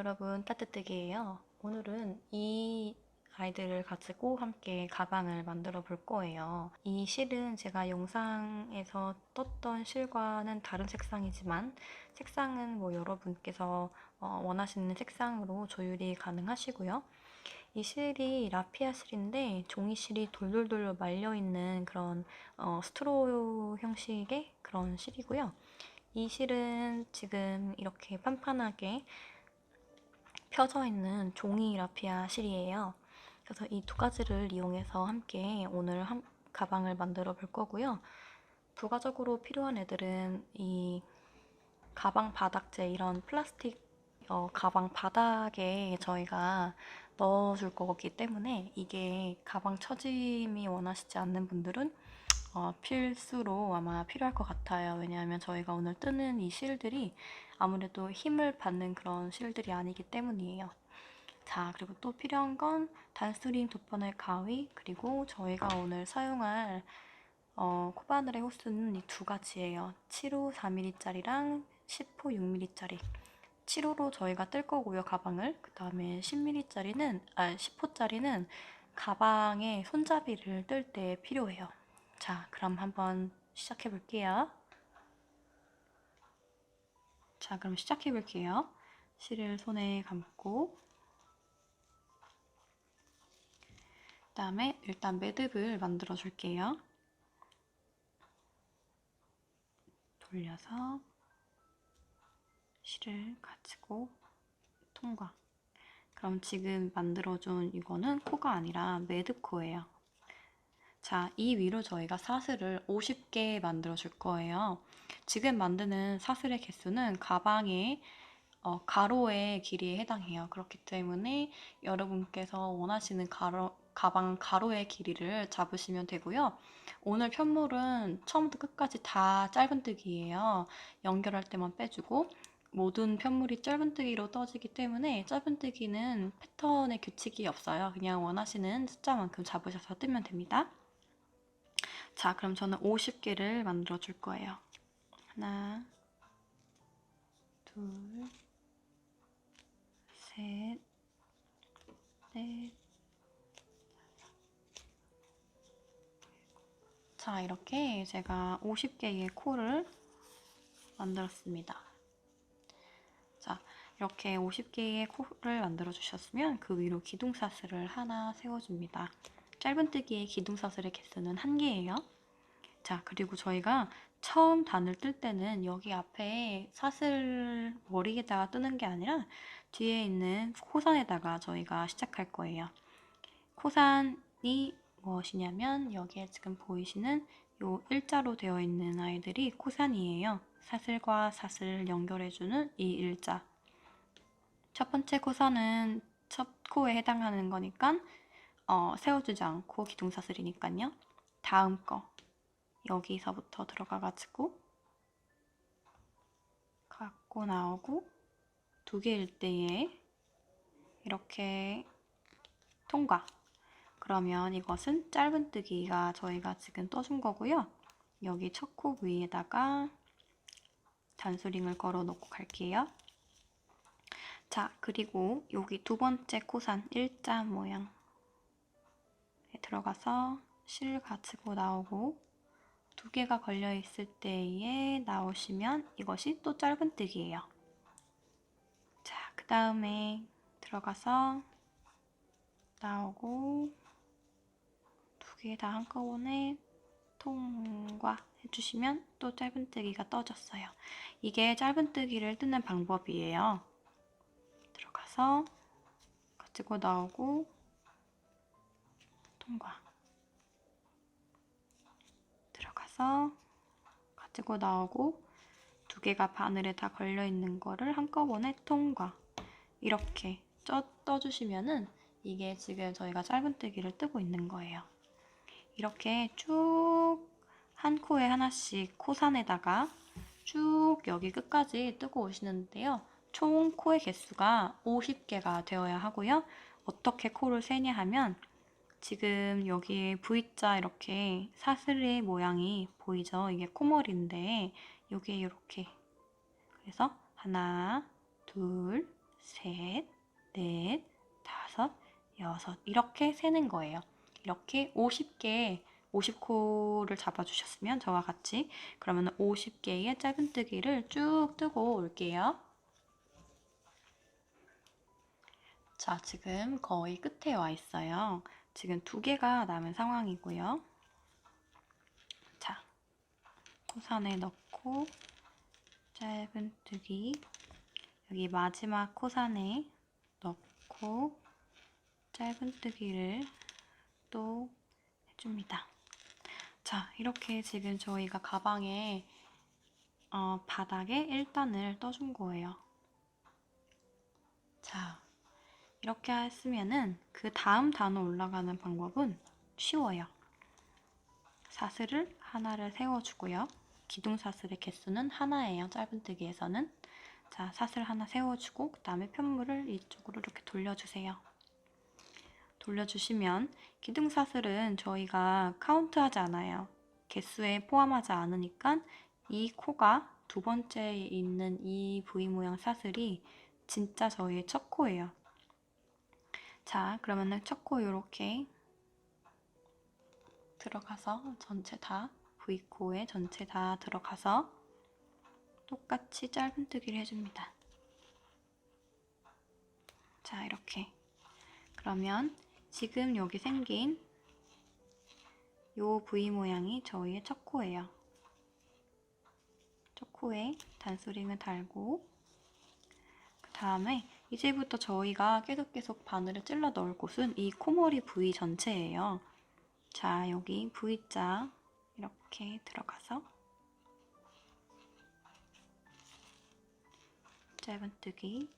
여러분, 따뜻뜨기예요. 오늘은 이 아이들을 가지고 함께 가방을 만들어 볼 거예요. 이 실은 제가 영상에서 떴던 실과는 다른 색상이지만 색상은 여러분께서 원하시는 색상으로 조율이 가능하시고요. 이 실이 라피아 실인데 종이실이 돌돌돌 말려있는 그런 스트로 형식의 그런 실이고요. 이 실은 지금 이렇게 판판하게 펴져 있는 종이 라피아 실이에요. 그래서 이 두 가지를 이용해서 함께 오늘 가방을 만들어 볼 거고요. 부가적으로 필요한 애들은 이 가방 바닥재, 이런 플라스틱 가방 바닥에 저희가 넣어줄 거기 때문에 이게 가방 처짐이 원하시지 않는 분들은 필수로 아마 필요할 것 같아요. 왜냐하면 저희가 오늘 뜨는 이 실들이 아무래도 힘을 받는 그런 실들이 아니기 때문이에요. 자, 그리고 또 필요한 건 단스링 돗바늘 가위, 그리고 저희가 오늘 사용할 코바늘의 호스는 이 두 가지예요. 7호 4mm짜리랑 10호 6mm짜리. 7호로 저희가 뜰 거고요, 가방을. 그 다음에 10호짜리는 가방에 손잡이를 뜰 때 필요해요. 자, 그럼 한번 시작해 볼게요. 자, 그럼 시작해 볼게요. 실을 손에 감고, 그 다음에 일단 매듭을 만들어 줄게요. 돌려서 실을 가지고 통과. 그럼 지금 만들어준 이거는 코가 아니라 매듭코예요. 자, 이 위로 저희가 사슬을 50개 만들어 줄 거예요. 지금 만드는 사슬의 개수는 가방의 가로의 길이에 해당해요. 그렇기 때문에 여러분께서 원하시는 가방 가로의 길이를 잡으시면 되고요. 오늘 편물은 처음부터 끝까지 다 짧은뜨기예요. 연결할 때만 빼주고 모든 편물이 짧은뜨기로 떠지기 때문에 짧은뜨기는 패턴의 규칙이 없어요. 그냥 원하시는 숫자만큼 잡으셔서 뜨면 됩니다. 자, 그럼 저는 50개를 만들어 줄 거예요. 하나, 둘, 셋, 넷. 자, 이렇게 제가 50개의 코를 만들었습니다. 자, 이렇게 50개의 코를 만들어 주셨으면 그 위로 기둥사슬을 하나 세워줍니다. 짧은뜨기의 기둥사슬의 개수는 1개예요. 자, 그리고 저희가 처음 단을 뜰 때는 여기 앞에 사슬 머리에다가 뜨는 게 아니라 뒤에 있는 코산에다가 저희가 시작할 거예요. 코산이 무엇이냐면 여기에 지금 보이시는 요 일자로 되어 있는 아이들이 코산이에요. 사슬과 사슬 연결해주는 이 일자. 첫 번째 코산은 첫 코에 해당하는 거니까 세워주지 않고 기둥사슬이니까요. 다음 거 여기서부터 들어가가지고 갖고 나오고 두 개일 때에 이렇게 통과. 그러면 이것은 짧은뜨기가 저희가 지금 떠준 거고요. 여기 첫 코 위에다가 단수링을 걸어 놓고 갈게요. 자, 그리고 여기 두 번째 코산 일자 모양에 들어가서 실 가지고 나오고 두 개가 걸려 있을 때에 나오시면 이것이 또 짧은뜨기예요. 자, 그 다음에 들어가서 나오고 두 개 다 한꺼번에 통과 해주시면 또 짧은뜨기가 떠졌어요. 이게 짧은뜨기를 뜨는 방법이에요. 들어가서 가지고 나오고 통과. 들어가서 가지고 나오고 두 개가 바늘에 다 걸려있는 거를 한꺼번에 통과. 이렇게 떠주시면은 이게 지금 저희가 짧은뜨기를 뜨고 있는 거예요. 이렇게 쭉 한 코에 하나씩 코산에다가 쭉 여기 끝까지 뜨고 오시는데요. 총 코의 개수가 50개가 되어야 하고요. 어떻게 코를 세냐 하면 지금 여기에 V자 이렇게 사슬의 모양이 보이죠? 이게 코머리인데 여기에 이렇게 그래서 하나, 둘, 셋, 넷, 다섯, 여섯 이렇게 세는 거예요. 이렇게 50개, 50코를 잡아주셨으면 저와 같이 그러면 50개의 짧은뜨기를 쭉 뜨고 올게요. 자, 지금 거의 끝에 와 있어요. 지금 2개가 남은 상황이고요. 자, 코산에 넣고 짧은뜨기 여기 마지막 코산에 넣고 짧은뜨기를 또 해줍니다. 자, 이렇게 지금 저희가 가방에 바닥에 1단을 떠준 거예요. 자, 이렇게 했으면은 그 다음 단어 올라가는 방법은 쉬워요. 사슬을 하나를 세워주고요. 기둥사슬의 개수는 하나예요. 짧은뜨기에서는. 자, 사슬 하나 세워주고 그 다음에 편물을 이쪽으로 이렇게 돌려주세요. 돌려주시면 기둥사슬은 저희가 카운트하지 않아요. 개수에 포함하지 않으니까 이 코가 2번째에 있는 이 V 모양 사슬이 진짜 저희의 첫 코예요. 자, 그러면은 첫 코 이렇게 들어가서 전체 다 V코에 전체 다 들어가서 똑같이 짧은뜨기를 해줍니다. 자, 이렇게 그러면 지금 여기 생긴 요 V 모양이 저희의 첫 코예요. 첫 코에 단수링을 달고 그 다음에 이제부터 저희가 계속 바늘을 찔러 넣을 곳은 이 코머리 부위 전체예요. 자, 여기 V자 이렇게 들어가서 짧은뜨기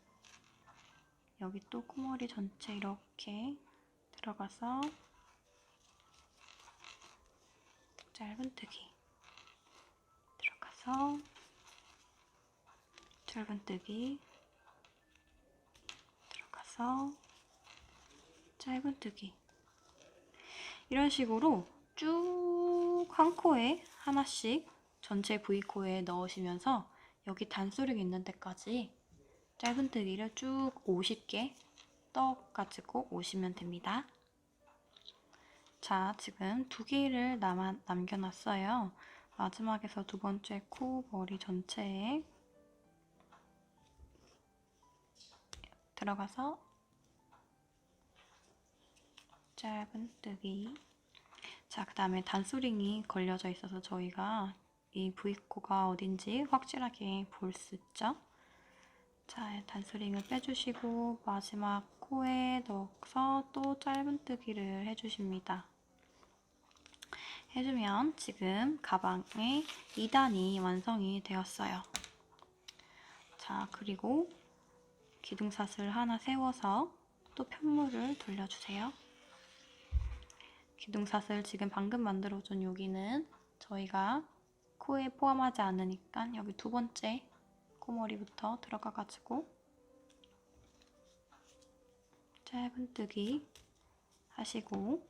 여기 또 코머리 전체 이렇게 들어가서 짧은뜨기 들어가서 짧은뜨기 들어가서 짧은뜨기 이런 식으로 쭉 한 코에 하나씩 전체 V코에 넣으시면서 여기 단수령 있는 데까지 짧은뜨기를 쭉 50개 떠가지고 오시면 됩니다. 자, 지금 2개를 남겨놨어요. 마지막에서 2번째 코 머리 전체에 들어가서 짧은뜨기 자, 그 다음에 단수링이 걸려져 있어서 저희가 이 V코가 어딘지 확실하게 볼 수 있죠? 자, 단수링을 빼주시고 마지막 코에 넣어서 또 짧은뜨기를 해주십니다. 해주면 지금 가방의 2단이 완성이 되었어요. 자, 그리고 기둥사슬 하나 세워서 또 편물을 돌려주세요. 기둥사슬 지금 방금 만들어준 여기는 저희가 코에 포함하지 않으니까 여기 2번째 코머리부터 들어가가지고 짧은뜨기 하시고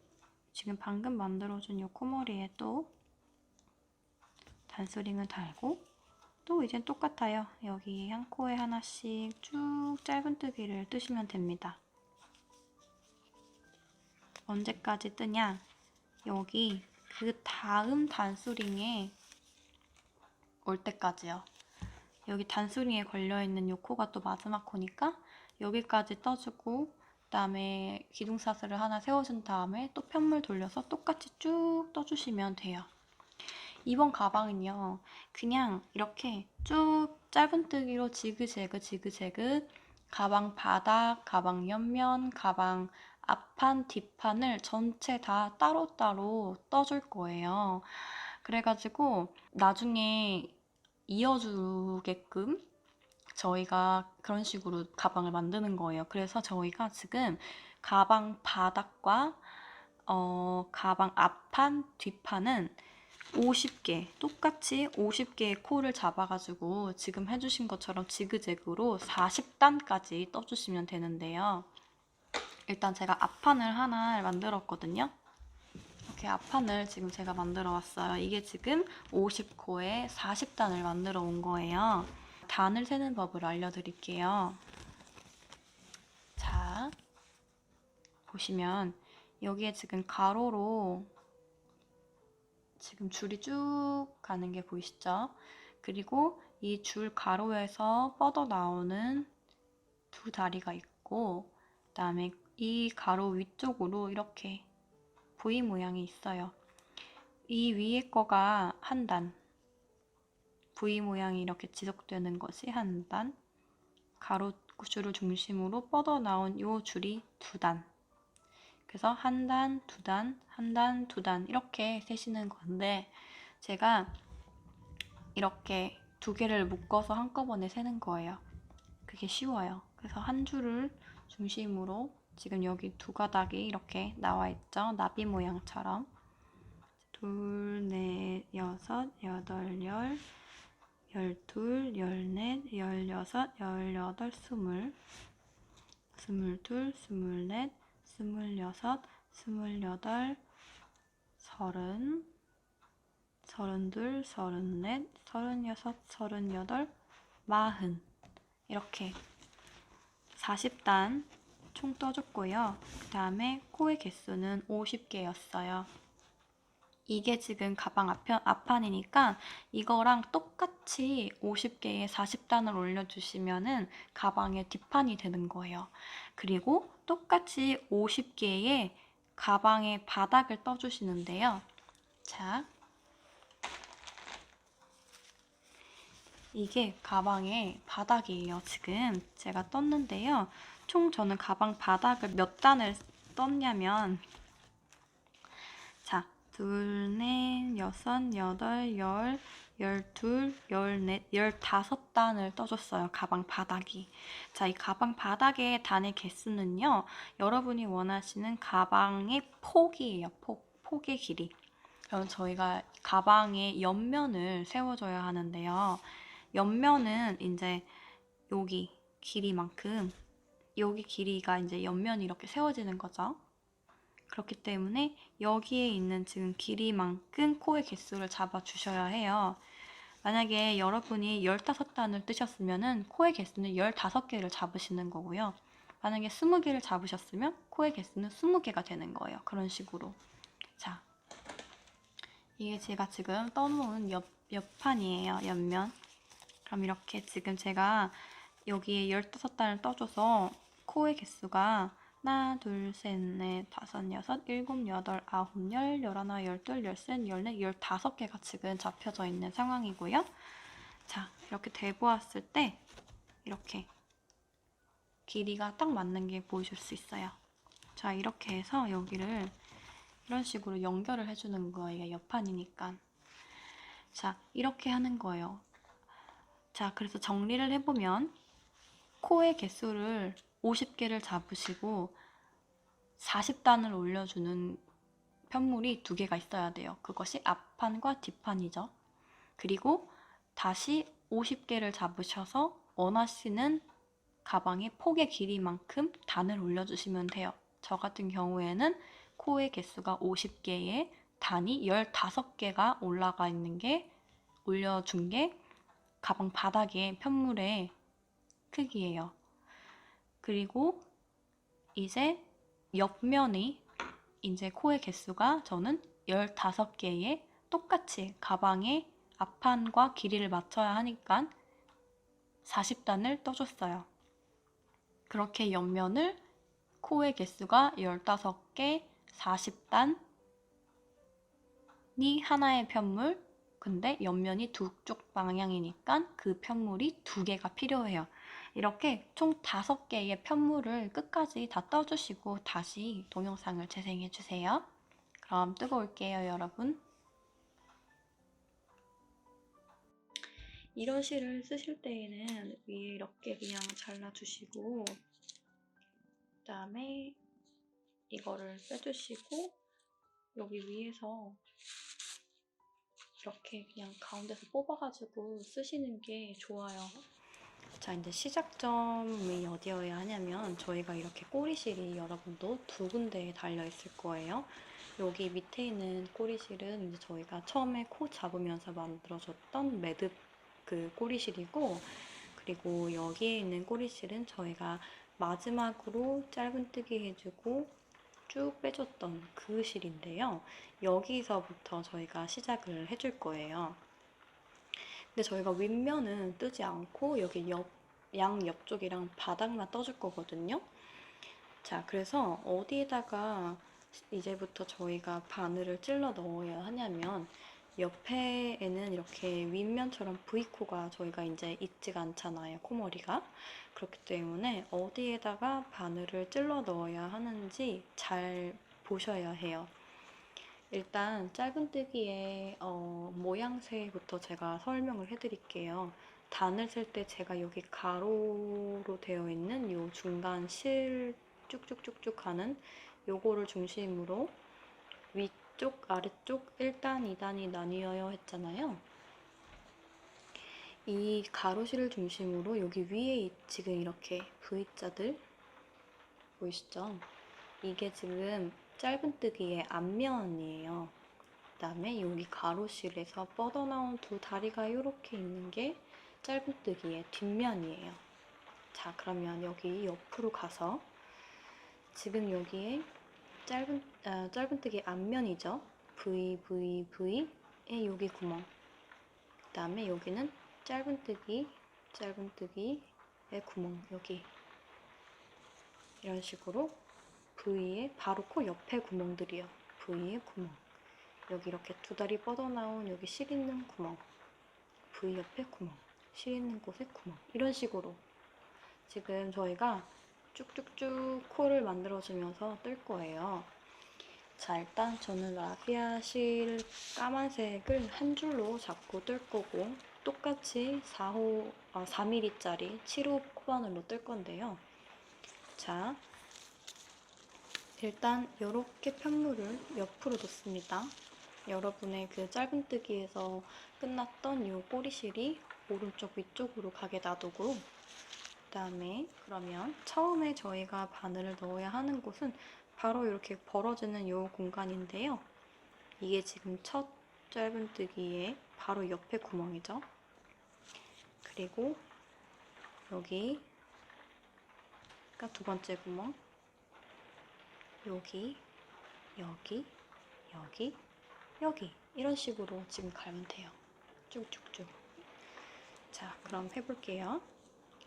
지금 방금 만들어준 이 코머리에 또 단수링을 달고 또 이젠 똑같아요. 여기 한 코에 하나씩 쭉 짧은뜨기를 뜨시면 됩니다. 언제까지 뜨냐? 여기 그 다음 단수링에 올 때까지요. 여기 단수링에 걸려있는 이 코가 또 마지막 코니까 여기까지 떠주고 그 다음에 기둥사슬을 하나 세워준 다음에 또 편물 돌려서 똑같이 쭉 떠주시면 돼요. 이번 가방은요. 그냥 이렇게 쭉 짧은뜨기로 지그재그 가방 바닥, 가방 옆면, 가방 앞판, 뒷판을 전체 다 따로따로 떠줄 거예요. 그래가지고 나중에 이어주게끔 저희가 그런 식으로 가방을 만드는 거예요. 그래서 저희가 지금 가방 바닥과 가방 앞판, 뒷판은 50개, 똑같이 50개의 코를 잡아가지고 지금 해주신 것처럼 지그재그로 40단까지 떠주시면 되는데요. 일단 제가 앞판을 하나 만들었거든요. 이렇게 앞판을 지금 제가 만들어 왔어요. 이게 지금 50코에 40단을 만들어 온 거예요. 단을 세는 법을 알려드릴게요. 보시면 여기에 지금 가로로 지금 줄이 쭉 가는 게 보이시죠? 그리고 이 줄 가로에서 뻗어 나오는 두 다리가 있고, 그 다음에 이 가로 위쪽으로 이렇게 V 모양이 있어요. 이 위에 거가 한 단, V 모양이 이렇게 지속되는 것이 한 단, 가로 줄을 중심으로 뻗어 나온 이 줄이 두 단. 그래서 한 단, 두 단, 한 단, 두 단 이렇게 세시는 건데, 제가 이렇게 두 개를 묶어서 한꺼번에 세는 거예요. 그게 쉬워요. 그래서 한 줄을 중심으로 지금 여기 두 가닥이 이렇게 나와 있죠. 나비 모양처럼. 둘, 넷, 여섯, 여덟, 열, 열둘, 열넷, 열여섯, 열여덟, 스물, 스물둘, 스물넷, 스물여섯, 스물여덟, 서른, 서른둘, 서른넷, 서른여섯, 서른여덟, 마흔 이렇게 40단 총 떠줬고요. 그 다음에 코의 개수는 50개였어요. 이게 지금 가방 앞판이니까 이거랑 똑같이 50개에 40단을 올려주시면은 가방의 뒷판이 되는 거예요. 그리고 똑같이 50개의 가방의 바닥을 떠주시는데요. 자, 이게 가방의 바닥이에요. 지금 제가 떴는데요. 총 저는 가방 바닥을 몇 단을 떴냐면, 자, 둘, 넷, 여섯, 여덟, 열, 열둘, 열넷, 15단을 떠줬어요. 가방 바닥이. 자, 이 가방 바닥의 단의 개수는요. 여러분이 원하시는 가방의 폭이에요. 폭의 길이. 그럼 저희가 가방의 옆면을 세워줘야 하는데요. 옆면은 이제 여기 길이만큼, 여기 길이가 이제 옆면이 이렇게 세워지는 거죠. 그렇기 때문에 여기에 있는 지금 길이만큼 코의 개수를 잡아주셔야 해요. 만약에 여러분이 15단을 뜨셨으면 코의 개수는 15개를 잡으시는 거고요. 만약에 20개를 잡으셨으면 코의 개수는 20개가 되는 거예요. 그런 식으로. 자, 이게 제가 지금 떠놓은 옆판이에요. 옆면. 그럼 이렇게 지금 제가 여기에 15단을 떠줘서 코의 개수가 하나, 둘, 셋, 넷, 다섯, 여섯, 일곱, 여덟, 아홉, 열, 열하나, 열둘, 열셋, 열넷, 15개가 지금 잡혀져 있는 상황이고요. 자, 이렇게 대보았을 때 이렇게 길이가 딱 맞는 게 보이실 수 있어요. 자, 이렇게 해서 여기를 이런 식으로 연결을 해주는 거예요. 옆판이니까. 자, 이렇게 하는 거예요. 자, 그래서 정리를 해보면 코의 개수를 50개를 잡으시고 40단을 올려주는 편물이 2개가 있어야 돼요. 그것이 앞판과 뒷판이죠. 그리고 다시 50개를 잡으셔서 원하시는 가방의 폭의 길이만큼 단을 올려주시면 돼요. 저 같은 경우에는 코의 개수가 50개에 단이 15개가 올라가 있는 게, 올려준 게 가방 바닥의 편물의 크기예요. 그리고 이제 옆면이 이제 코의 개수가 저는 15개에 똑같이 가방의 앞판과 길이를 맞춰야 하니까 40단을 떠줬어요. 그렇게 옆면을 코의 개수가 15개, 40단이 하나의 편물, 근데 옆면이 두 쪽 방향이니까 그 편물이 2개가 필요해요. 이렇게 총 5개의 편물을 끝까지 다 떠주시고 다시 동영상을 재생해주세요. 그럼 뜨거울게요, 여러분. 이런 실을 쓰실 때에는 위에 이렇게 그냥 잘라주시고, 그 다음에 이거를 빼주시고, 여기 위에서 이렇게 그냥 가운데서 뽑아가지고 쓰시는 게 좋아요. 자, 이제 시작점이 어디여야 하냐면 저희가 이렇게 꼬리실이 여러분도 2군데에 달려있을 거예요. 여기 밑에 있는 꼬리실은 이제 저희가 처음에 코 잡으면서 만들어줬던 매듭 그 꼬리실이고, 그리고 여기에 있는 꼬리실은 저희가 마지막으로 짧은뜨기 해주고 쭉 빼줬던 그 실인데요. 여기서부터 저희가 시작을 해줄 거예요. 근데 저희가 윗면은 뜨지 않고 여기 양 옆쪽이랑 바닥만 떠줄 거거든요. 자, 그래서 어디에다가 이제부터 저희가 바늘을 찔러 넣어야 하냐면 옆에에는 이렇게 윗면처럼 V코가 저희가 이제 있지가 않잖아요, 코머리가. 그렇기 때문에 어디에다가 바늘을 찔러 넣어야 하는지 잘 보셔야 해요. 일단 짧은뜨기의 모양새부터 제가 설명을 해드릴게요. 단을 쓸 때 제가 여기 가로로 되어 있는 요 중간 실 쭉쭉쭉쭉 가는 요거를 중심으로 위쪽, 아래쪽 1단, 2단이 나뉘어야 했잖아요. 이 가로실을 중심으로 여기 위에 지금 이렇게 V자들 보이시죠? 이게 지금 짧은뜨기의 앞면이에요. 그 다음에 여기 가로실에서 뻗어나온 두 다리가 이렇게 있는 게 짧은뜨기의 뒷면이에요. 자, 그러면 여기 옆으로 가서 지금 여기에 짧은뜨기 앞면이죠. V, V, V에 여기 구멍. 그 다음에 여기는 짧은뜨기의 구멍. 여기. 이런 식으로 V의 바로 코 옆에 구멍들이요. V의 구멍. 여기 이렇게 두 다리 뻗어나온 여기 실 있는 구멍. V 옆에 구멍. 실 있는 곳에 구멍. 이런 식으로 지금 저희가 쭉쭉쭉 코를 만들어주면서 뜰 거예요. 자, 일단 저는 라비아 실 까만색을 한 줄로 잡고 뜰 거고 똑같이 4mm짜리 7호 코바늘로 뜰 건데요. 자, 일단 이렇게 편물을 옆으로 놓습니다. 여러분의 그 짧은뜨기에서 끝났던 이 꼬리실이 오른쪽 위쪽으로 가게 놔두고 그 다음에 그러면 처음에 저희가 바늘을 넣어야 하는 곳은 바로 이렇게 벌어지는 이 공간인데요. 이게 지금 첫 짧은뜨기의 바로 옆에 구멍이죠. 그리고 여기가 두 번째 구멍, 여기, 여기, 여기, 여기 이런 식으로 지금 갈면 돼요. 쭉쭉쭉. 자, 그럼 해볼게요.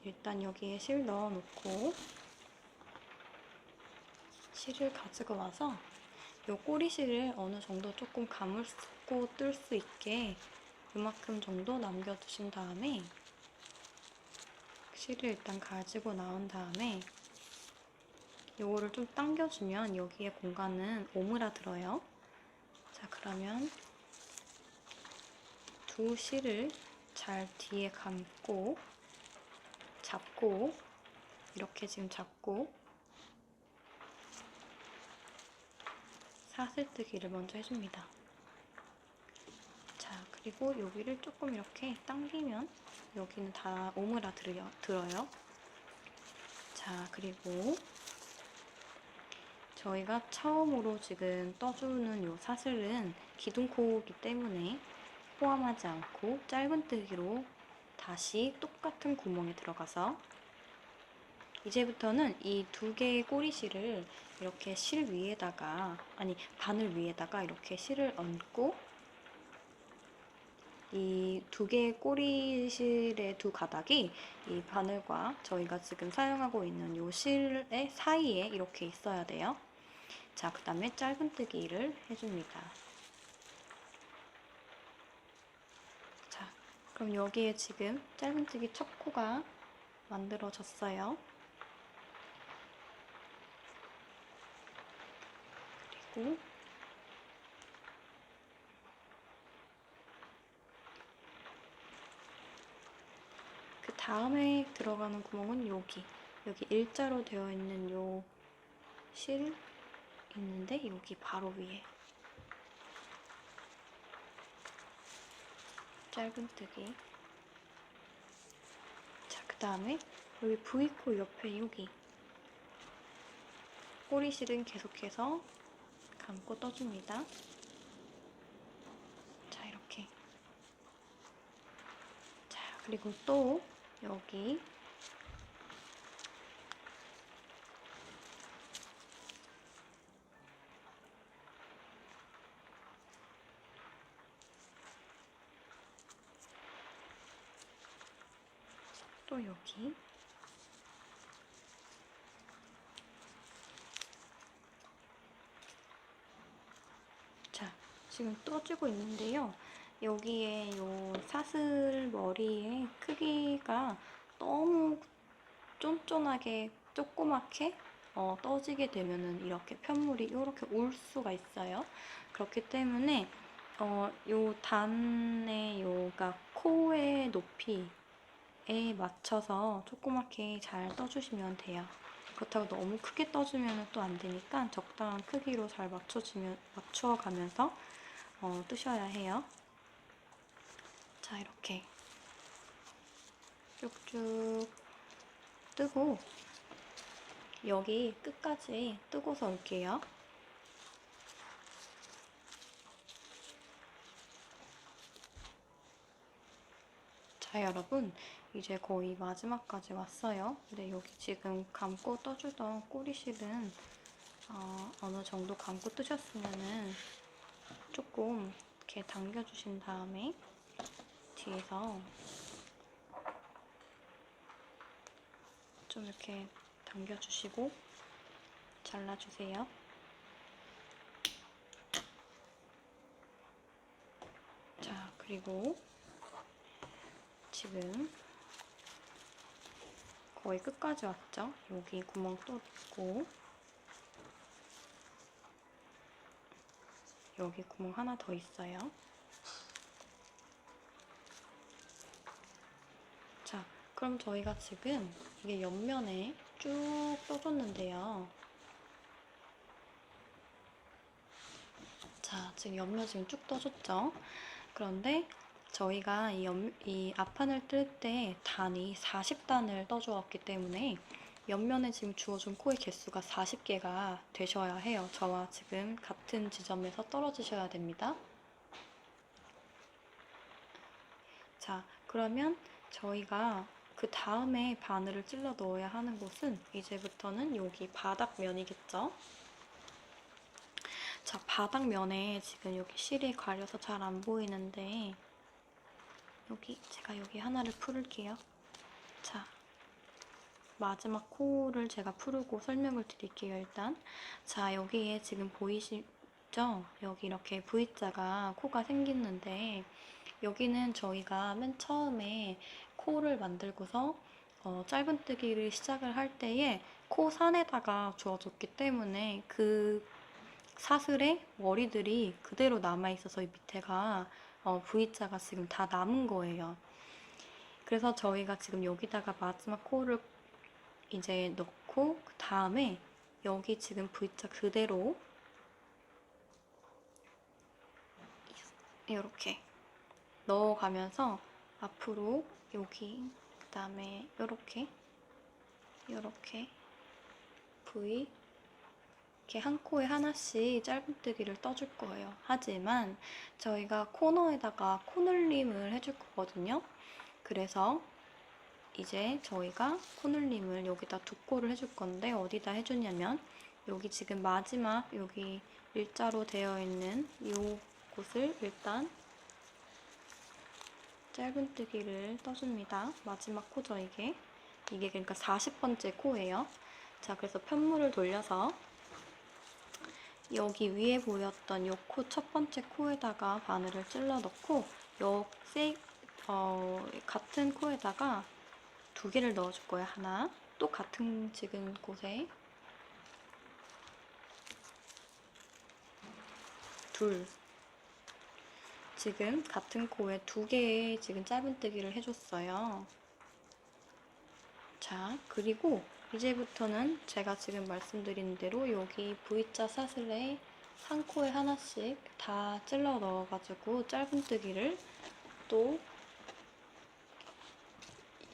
일단 여기에 실 넣어놓고 실을 가지고 와서 이 꼬리실을 어느 정도 조금 감고 뜰 수 있게 이만큼 정도 남겨두신 다음에 실을 일단 가지고 나온 다음에 요거를 좀 당겨주면 여기에 공간은 오므라들어요. 자, 그러면 두 실을 잘 뒤에 감고 잡고 이렇게 지금 잡고 사슬뜨기를 먼저 해줍니다. 자, 그리고 여기를 조금 이렇게 당기면 여기는 다 오므라들어요. 자, 그리고 저희가 처음으로 지금 떠주는 요 사슬은 기둥코이기 때문에 포함하지 않고 짧은뜨기로 다시 똑같은 구멍에 들어가서 이제부터는 이 두 개의 꼬리실을 이렇게 실 위에다가 바늘 위에다가 이렇게 실을 얹고 이 두 개의 꼬리실의 두 가닥이 이 바늘과 저희가 지금 사용하고 있는 요 실의 사이에 이렇게 있어야 돼요. 자, 그 다음에 짧은뜨기를 해줍니다. 자, 그럼 여기에 지금 짧은뜨기 첫 코가 만들어졌어요. 그리고 그 다음에 들어가는 구멍은 여기 일자로 되어 있는 요 실 있는데 여기 바로 위에 짧은뜨기. 자, 그 다음에 여기 V코 옆에 여기 꼬리실은 계속해서 감고 떠줍니다. 자, 이렇게. 자, 그리고 또 여기 또 여기. 자, 지금 떠주고 있는데요. 여기에 요 사슬 머리의 크기가 너무 쫀쫀하게 조그맣게 떠지게 되면은 이렇게 편물이 이렇게 올 수가 있어요. 그렇기 때문에 요 단의 요가 코의 높이에 맞춰서 조그맣게 잘 떠주시면 돼요. 그렇다고 너무 크게 떠주면 또 안 되니까 적당한 크기로 잘 맞춰가면서 뜨셔야 해요. 자, 이렇게 쭉쭉 뜨고 여기 끝까지 뜨고서 올게요. 자, 여러분, 이제 거의 마지막까지 왔어요. 근데 여기 지금 감고 떠주던 꼬리실은 어느 정도 감고 뜨셨으면은 조금 이렇게 당겨주신 다음에 뒤에서 좀 이렇게 당겨주시고 잘라주세요. 자, 그리고 지금 거의 끝까지 왔죠? 여기 구멍 또 있고 여기 구멍 하나 더 있어요. 자, 그럼 저희가 지금 이게 옆면에 쭉 떠줬는데요. 자, 지금 옆면 지금 쭉 떠줬죠? 그런데 저희가 이 앞판을 뜰 때 단이 40단을 떠주었기 때문에 옆면에 지금 주어준 코의 개수가 40개가 되셔야 해요. 저와 지금 같은 지점에서 떨어지셔야 됩니다. 자, 그러면 저희가 그 다음에 바늘을 찔러 넣어야 하는 곳은 이제부터는 여기 바닥면이겠죠? 자, 바닥면에 지금 여기 실이 가려서 잘 안 보이는데 제가 여기 하나를 풀을게요. 자, 마지막 코를 제가 풀고 설명을 드릴게요, 일단. 자, 여기에 지금 보이시죠? 여기 이렇게 V자가 코가 생겼는데 여기는 저희가 맨 처음에 코를 만들고서 짧은뜨기를 시작을 할 때에 코 산에다가 주어줬기 때문에 그 사슬의 머리들이 그대로 남아있어서 이 밑에가 V자가 지금 다 남은 거예요. 그래서 저희가 지금 여기다가 마지막 코를 이제 넣고 그 다음에 여기 지금 V자 그대로 이렇게 넣어가면서 앞으로 여기 그 다음에 이렇게 V 이렇게 한 코에 하나씩 짧은뜨기를 떠줄 거예요. 하지만 저희가 코너에다가 코늘림을 해줄 거거든요. 그래서 이제 저희가 코늘림을 여기다 두 코를 해줄 건데 어디다 해주냐면 여기 지금 마지막 여기 일자로 되어 있는 이 곳을 일단 짧은뜨기를 떠줍니다. 마지막 코죠, 이게. 이게 그러니까 40번째 코예요. 자, 그래서 편물을 돌려서 여기 위에 보였던 이 코 첫 번째 코에다가 바늘을 찔러 넣고 같은 코에다가 두 개를 넣어줄 거예요. 하나, 또 같은 지금 곳에 둘. 지금 같은 코에 두 개의 지금 짧은뜨기를 해줬어요. 자, 그리고 이제부터는 제가 지금 말씀드린 대로 여기 V자 사슬에 상코에 하나씩 다 찔러 넣어가지고 짧은뜨기를 또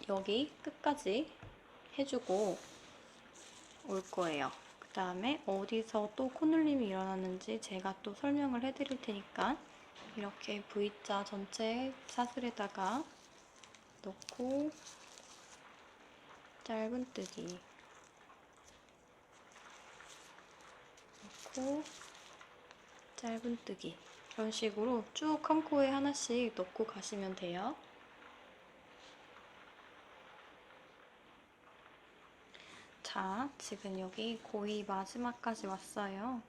여기 끝까지 해주고 올 거예요. 그 다음에 어디서 또 코늘림이 일어나는지 제가 또 설명을 해드릴 테니까 이렇게 V자 전체 사슬에다가 넣고 짧은뜨기 넣고 짧은뜨기 이런 식으로 쭉 한 코에 하나씩 넣고 가시면 돼요. 자, 지금 여기 거의 마지막까지 왔어요.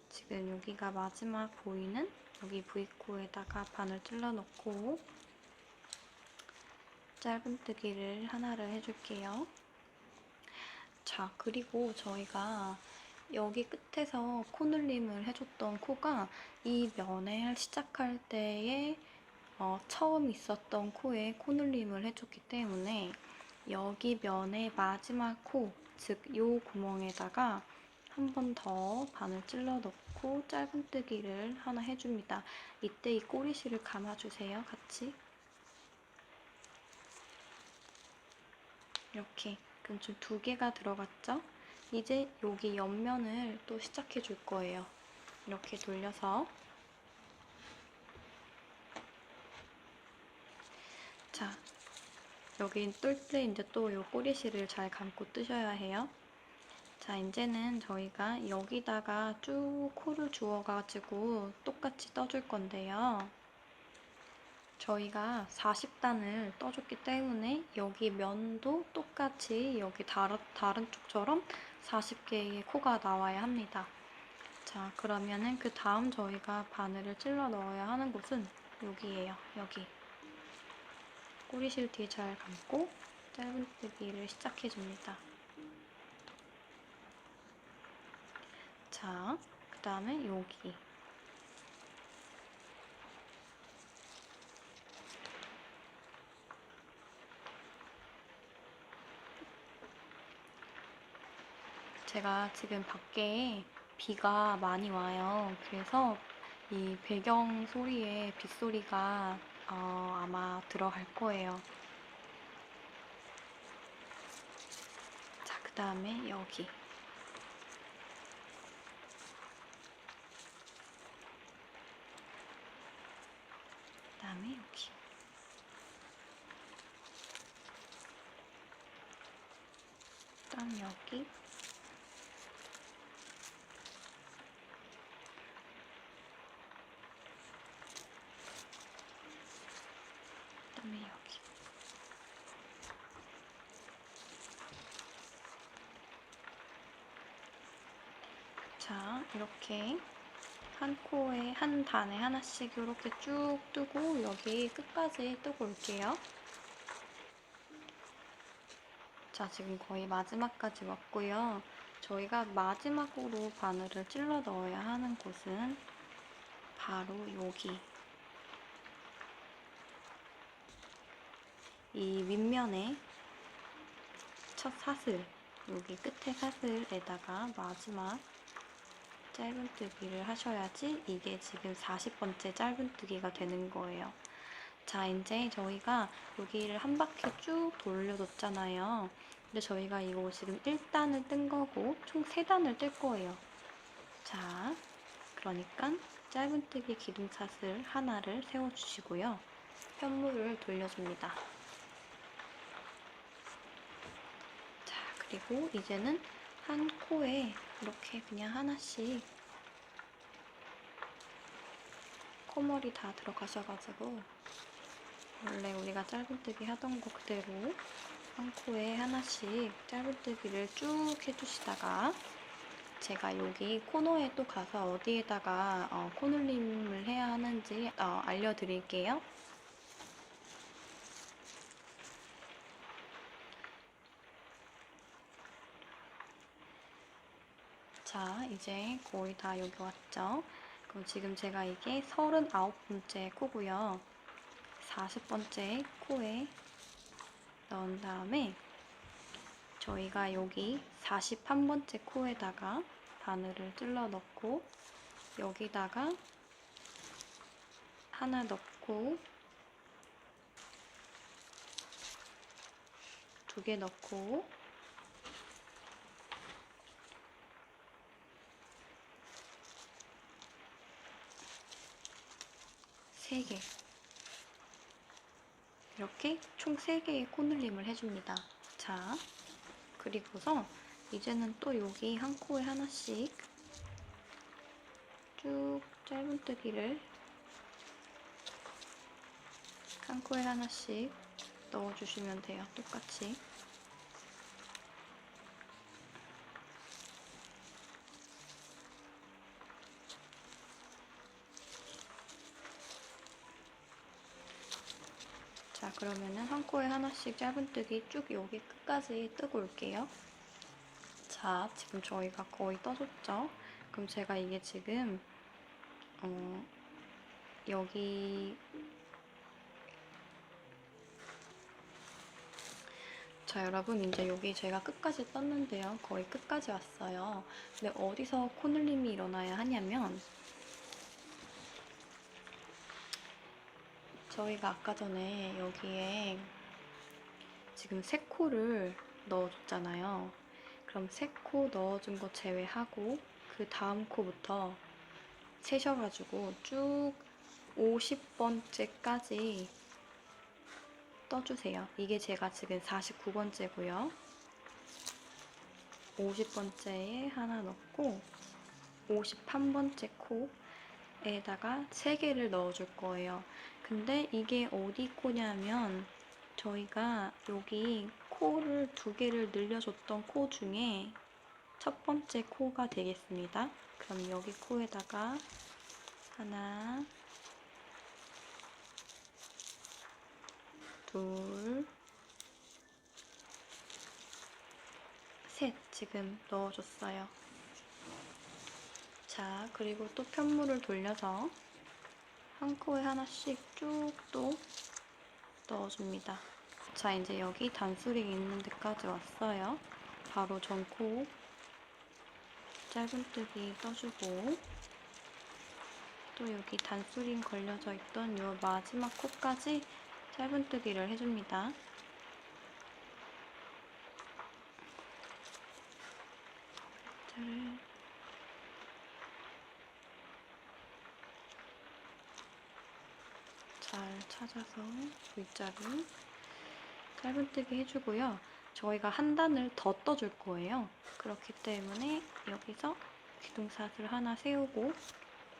지금 여기가 마지막 보이는 여기 V코에다가 바늘 찔러 넣고 짧은뜨기를 하나를 해줄게요. 자, 그리고 저희가 여기 끝에서 코늘림을 해줬던 코가 이 면을 시작할 때에 처음 있었던 코에 코늘림을 해줬기 때문에 여기 면의 마지막 코, 즉 요 구멍에다가 한 번 더 바늘 찔러 넣고 짧은뜨기를 하나 해줍니다. 이때 이 꼬리실을 감아주세요, 같이. 이렇게. 그럼 좀 2개가 들어갔죠? 이제 여기 옆면을 또 시작해 줄 거예요. 이렇게 돌려서. 자, 여기 뜰 때 이제 또 이 꼬리실을 잘 감고 뜨셔야 해요. 자, 이제는 저희가 여기다가 쭉 코를 주워가지고 똑같이 떠줄 건데요. 저희가 40단을 떠줬기 때문에 여기 면도 똑같이 여기 다른 쪽처럼 40개의 코가 나와야 합니다. 자, 그러면은 그 다음 저희가 바늘을 찔러 넣어야 하는 곳은 여기예요. 여기. 꼬리실 뒤에 잘 감고 짧은뜨기를 시작해줍니다. 자, 그 다음에 여기. 제가 지금 밖에 비가 많이 와요. 그래서 이 배경 소리에 빗소리가 아마 들어갈 거예요. 자, 그 다음에 여기. 그 다음에 여기. 그 다음 여기. 그 다음에 여기. 자, 이렇게 한 코에, 한 단에 하나씩 이렇게 쭉 뜨고 여기 끝까지 뜨고 올게요. 자, 지금 거의 마지막까지 왔고요. 저희가 마지막으로 바늘을 찔러 넣어야 하는 곳은 바로 여기. 이 윗면에 첫 사슬, 여기 끝에 사슬에다가 마지막 짧은뜨기를 하셔야지 이게 지금 40번째 짧은뜨기가 되는 거예요. 자, 이제 저희가 여기를 한 바퀴 쭉 돌려줬잖아요. 근데 저희가 이거 지금 1단을 뜬 거고 총 3단을 뜰 거예요. 자, 그러니까 짧은뜨기 기둥사슬 하나를 세워주시고요. 편물을 돌려줍니다. 자, 그리고 이제는 한 코에 이렇게 그냥 하나씩 코머리 다 들어가셔가지고 원래 우리가 짧은뜨기 하던 거 그대로 한 코에 하나씩 짧은뜨기를 쭉 해주시다가 제가 여기 코너에 또 가서 어디에다가 코늘림을 해야 하는지 알려드릴게요. 자, 이제 거의 다 여기 왔죠? 그럼 지금 제가 이게 39번째 코고요. 40번째 코에 넣은 다음에 저희가 여기 41번째 코에다가 바늘을 찔러 넣고 여기다가 하나 넣고 2개 넣고 3개 이렇게 총 3개의 코늘림을 해줍니다. 자, 그리고서 이제는 또 여기 한 코에 하나씩 쭉 짧은뜨기를 한 코에 하나씩 넣어주시면 돼요. 똑같이. 자, 그러면은 한 코에 하나씩 짧은뜨기 쭉 여기 끝까지 뜨고 올게요. 자, 지금 저희가 거의 떠줬죠? 그럼 제가 이게 지금 여기 자, 여러분 이제 여기 제가 끝까지 떴는데요. 거의 끝까지 왔어요. 근데 어디서 코늘림이 일어나야 하냐면 저희가 아까 전에 여기에 지금 3코를 넣어줬잖아요. 그럼 3코 넣어준 거 제외하고 그 다음 코부터 세셔가지고 쭉 50번째까지 떠주세요. 이게 제가 지금 49번째고요. 50번째에 하나 넣고 51번째 코에다가 3개를 넣어줄 거예요. 근데 이게 어디 코냐면 저희가 여기 코를 2개를 늘려줬던 코 중에 첫 번째 코가 되겠습니다. 그럼 여기 코에다가 하나, 둘, 셋 지금 넣어줬어요. 자, 그리고 또 편물을 돌려서 한 코에 하나씩 쭉 또 넣어줍니다. 자, 이제 여기 단수링 있는 데까지 왔어요. 바로 전코 짧은뜨기 떠주고 또 여기 단수링 걸려져 있던 이 마지막 코까지 짧은뜨기를 해줍니다. 잘 찾아서 V자로 짧은뜨기 해주고요. 저희가 한 단을 더 떠줄 거예요. 그렇기 때문에 여기서 기둥사슬 하나 세우고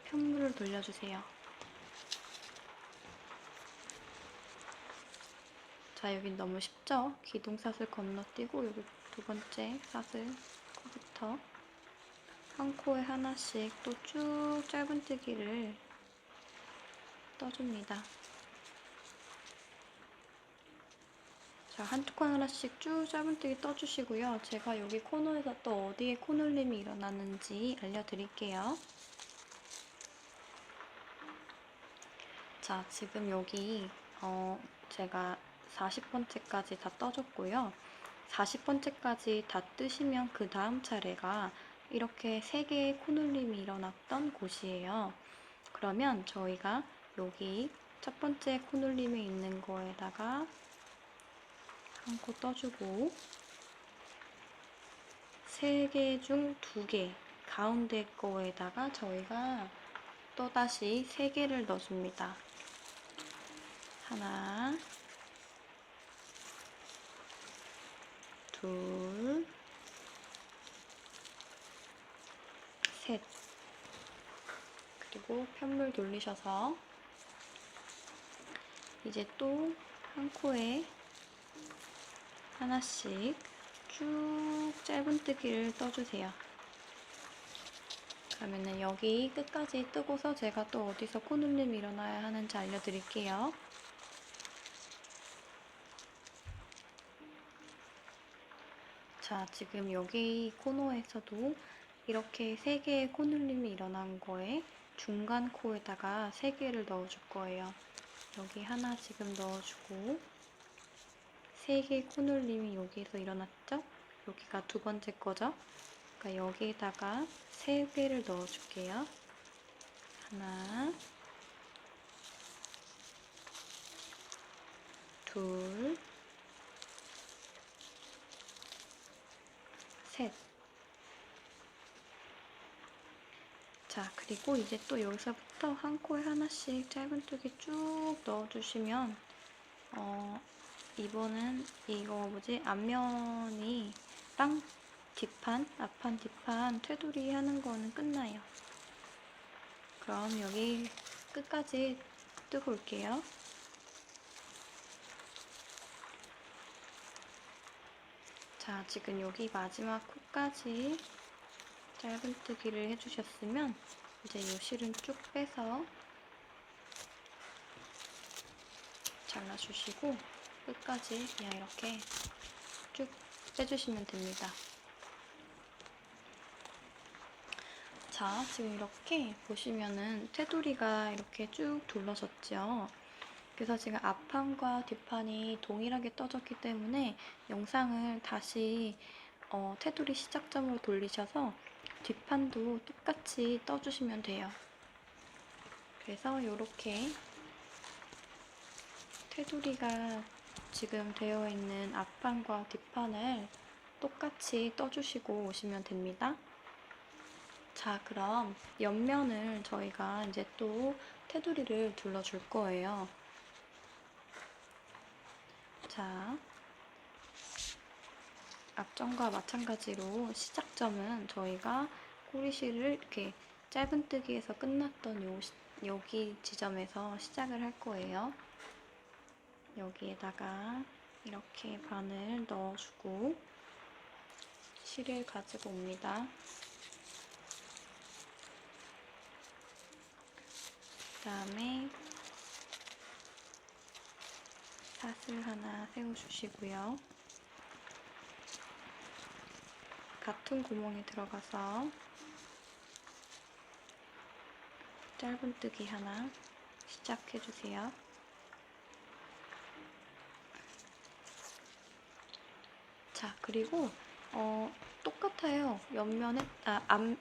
편물을 돌려주세요. 자, 여긴 너무 쉽죠? 기둥사슬 건너뛰고 여기 두 번째 사슬 코부터 한 코에 하나씩 또 쭉 짧은뜨기를 떠줍니다. 자, 한 뚜껑 하나씩 쭉 짧은뜨기 떠주시고요. 제가 여기 코너에서 또 어디에 코늘림이 일어나는지 알려드릴게요. 자, 지금 여기 제가 40번째까지 다 떠줬고요. 40번째까지 다 뜨시면 그 다음 차례가 이렇게 3개의 코늘림이 일어났던 곳이에요. 그러면 저희가 여기 첫 번째 코늘림이 있는 거에다가 한 코 떠주고 3개 중 2개 가운데 거에다가 저희가 또다시 3개를 넣어줍니다. 하나, 둘, 셋. 그리고 편물 돌리셔서 이제 또 한 코에 하나씩 쭉 짧은뜨기를 떠주세요. 그러면은 여기 끝까지 뜨고서 제가 또 어디서 코늘림이 일어나야 하는지 알려드릴게요. 자, 지금 여기 코너에서도 이렇게 3개의 코늘림이 일어난 거에 중간 코에다가 3개를 넣어줄 거예요. 여기 하나 지금 넣어주고 3개의 코늘림이 여기에서 일어났죠? 여기가 두 번째 거죠? 그러니까 여기에다가 3개를 넣어줄게요. 하나, 둘, 셋. 자, 그리고 이제 또 여기서부터 한 코에 하나씩 짧은뜨기 쭉 넣어주시면 이번은 이거 뭐지? 앞면이 땅 뒷판, 앞판, 뒷판 테두리 하는 거는 끝나요. 그럼 여기 끝까지 뜨고 올게요. 자, 지금 여기 마지막 코까지 짧은뜨기를 해주셨으면 이제 이 실은 쭉 빼서 잘라주시고 끝까지 그냥 이렇게 쭉 빼주시면 됩니다. 자, 지금 이렇게 보시면은 테두리가 이렇게 쭉 둘러졌죠. 그래서 지금 앞판과 뒷판이 동일하게 떠졌기 때문에 영상을 다시 테두리 시작점으로 돌리셔서 뒷판도 똑같이 떠주시면 돼요. 그래서 이렇게 테두리가 지금 되어 있는 앞판과 뒷판을 똑같이 떠주시고 오시면 됩니다. 자, 그럼 옆면을 저희가 이제 또 테두리를 둘러줄 거예요. 자, 앞전과 마찬가지로 시작점은 저희가 꼬리실을 이렇게 짧은뜨기에서 끝났던 여기 지점에서 시작을 할 거예요. 여기에다가 이렇게 바늘 넣어주고 실을 가지고 옵니다. 그 다음에 사슬 하나 세워주시고요. 같은 구멍에 들어가서 짧은뜨기 하나 시작해주세요. 자, 그리고 똑같아요. 옆면에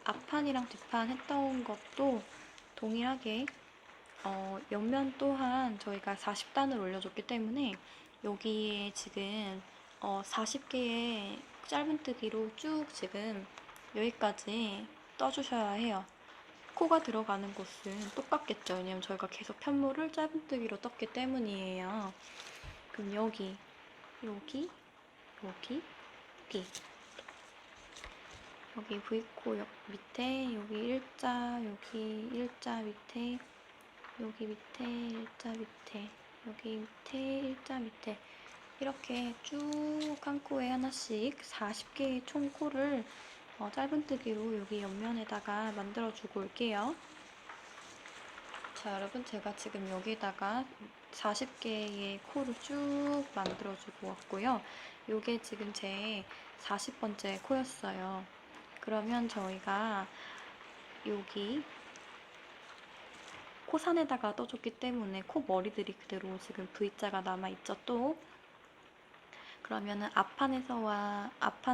앞판이랑 뒷판 했던 것도 동일하게 옆면 또한 저희가 40단을 올려줬기 때문에 여기에 지금 40개의 짧은뜨기로 쭉 지금 여기까지 떠주셔야 해요. 코가 들어가는 곳은 똑같겠죠. 왜냐면 저희가 계속 편모를 짧은뜨기로 떴기 때문이에요. 그럼 여기 V코 밑에 여기 일자, 여기 일자 밑에, 여기 밑에 일자 밑에, 여기 밑에 일자 밑에 이렇게 쭉 한 코에 하나씩 40개의 총 코를 짧은뜨기로 여기 옆면에다가 만들어주고 올게요. 자, 여러분, 제가 지금 여기다가 40개의 코를 쭉 만들어주고 왔고요. 요게 지금 제 40번째 코였어요. 그러면 저희가 여기 코산에다가 떠줬기 때문에 코 머리들이 그대로 지금 V자가 남아있죠, 또. 그러면은 앞판,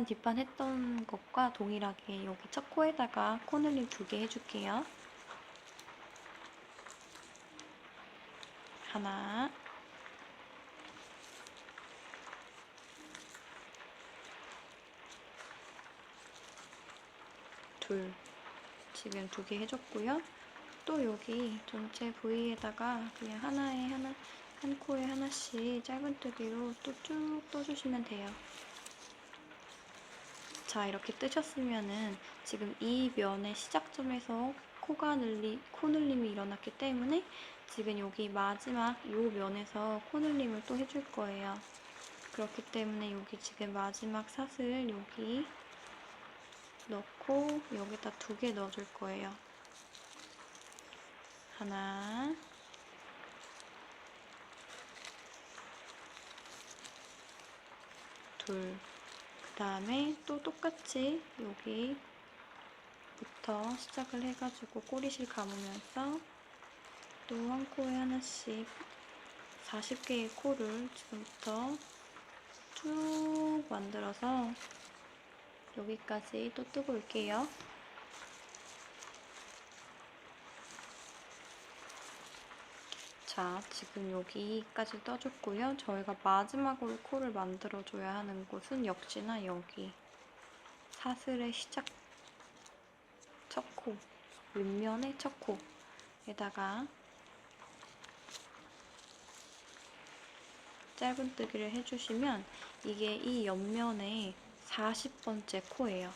뒷판 했던 것과 동일하게 여기 첫 코에다가 코늘림 2개 해줄게요. 하나, 둘. 지금 2개 해줬고요. 또 여기 전체 부위에다가 그냥 한 코에 하나씩 짧은뜨기로 또 쭉 떠주시면 돼요. 자, 이렇게 뜨셨으면은 지금 이 면의 시작점에서 코늘림이 일어났기 때문에 지금 여기 마지막 이 면에서 코늘림을 또 해줄 거예요. 그렇기 때문에 여기 지금 마지막 사슬 여기 넣고 여기다 2개 넣어줄 거예요. 하나, 둘. 그 다음에 또 똑같이 여기부터 시작을 해가지고 꼬리실 감으면서 또 한 코에 하나씩 40개의 코를 지금부터 쭉 만들어서 여기까지 또 뜨고 올게요. 자, 지금 여기까지 떠줬고요. 저희가 마지막으로 코를 만들어줘야 하는 곳은 역시나 여기 사슬의 시작 첫 코, 윗면의 첫 코에다가 짧은뜨기를 해주시면 이게 이 옆면의 40번째 코예요.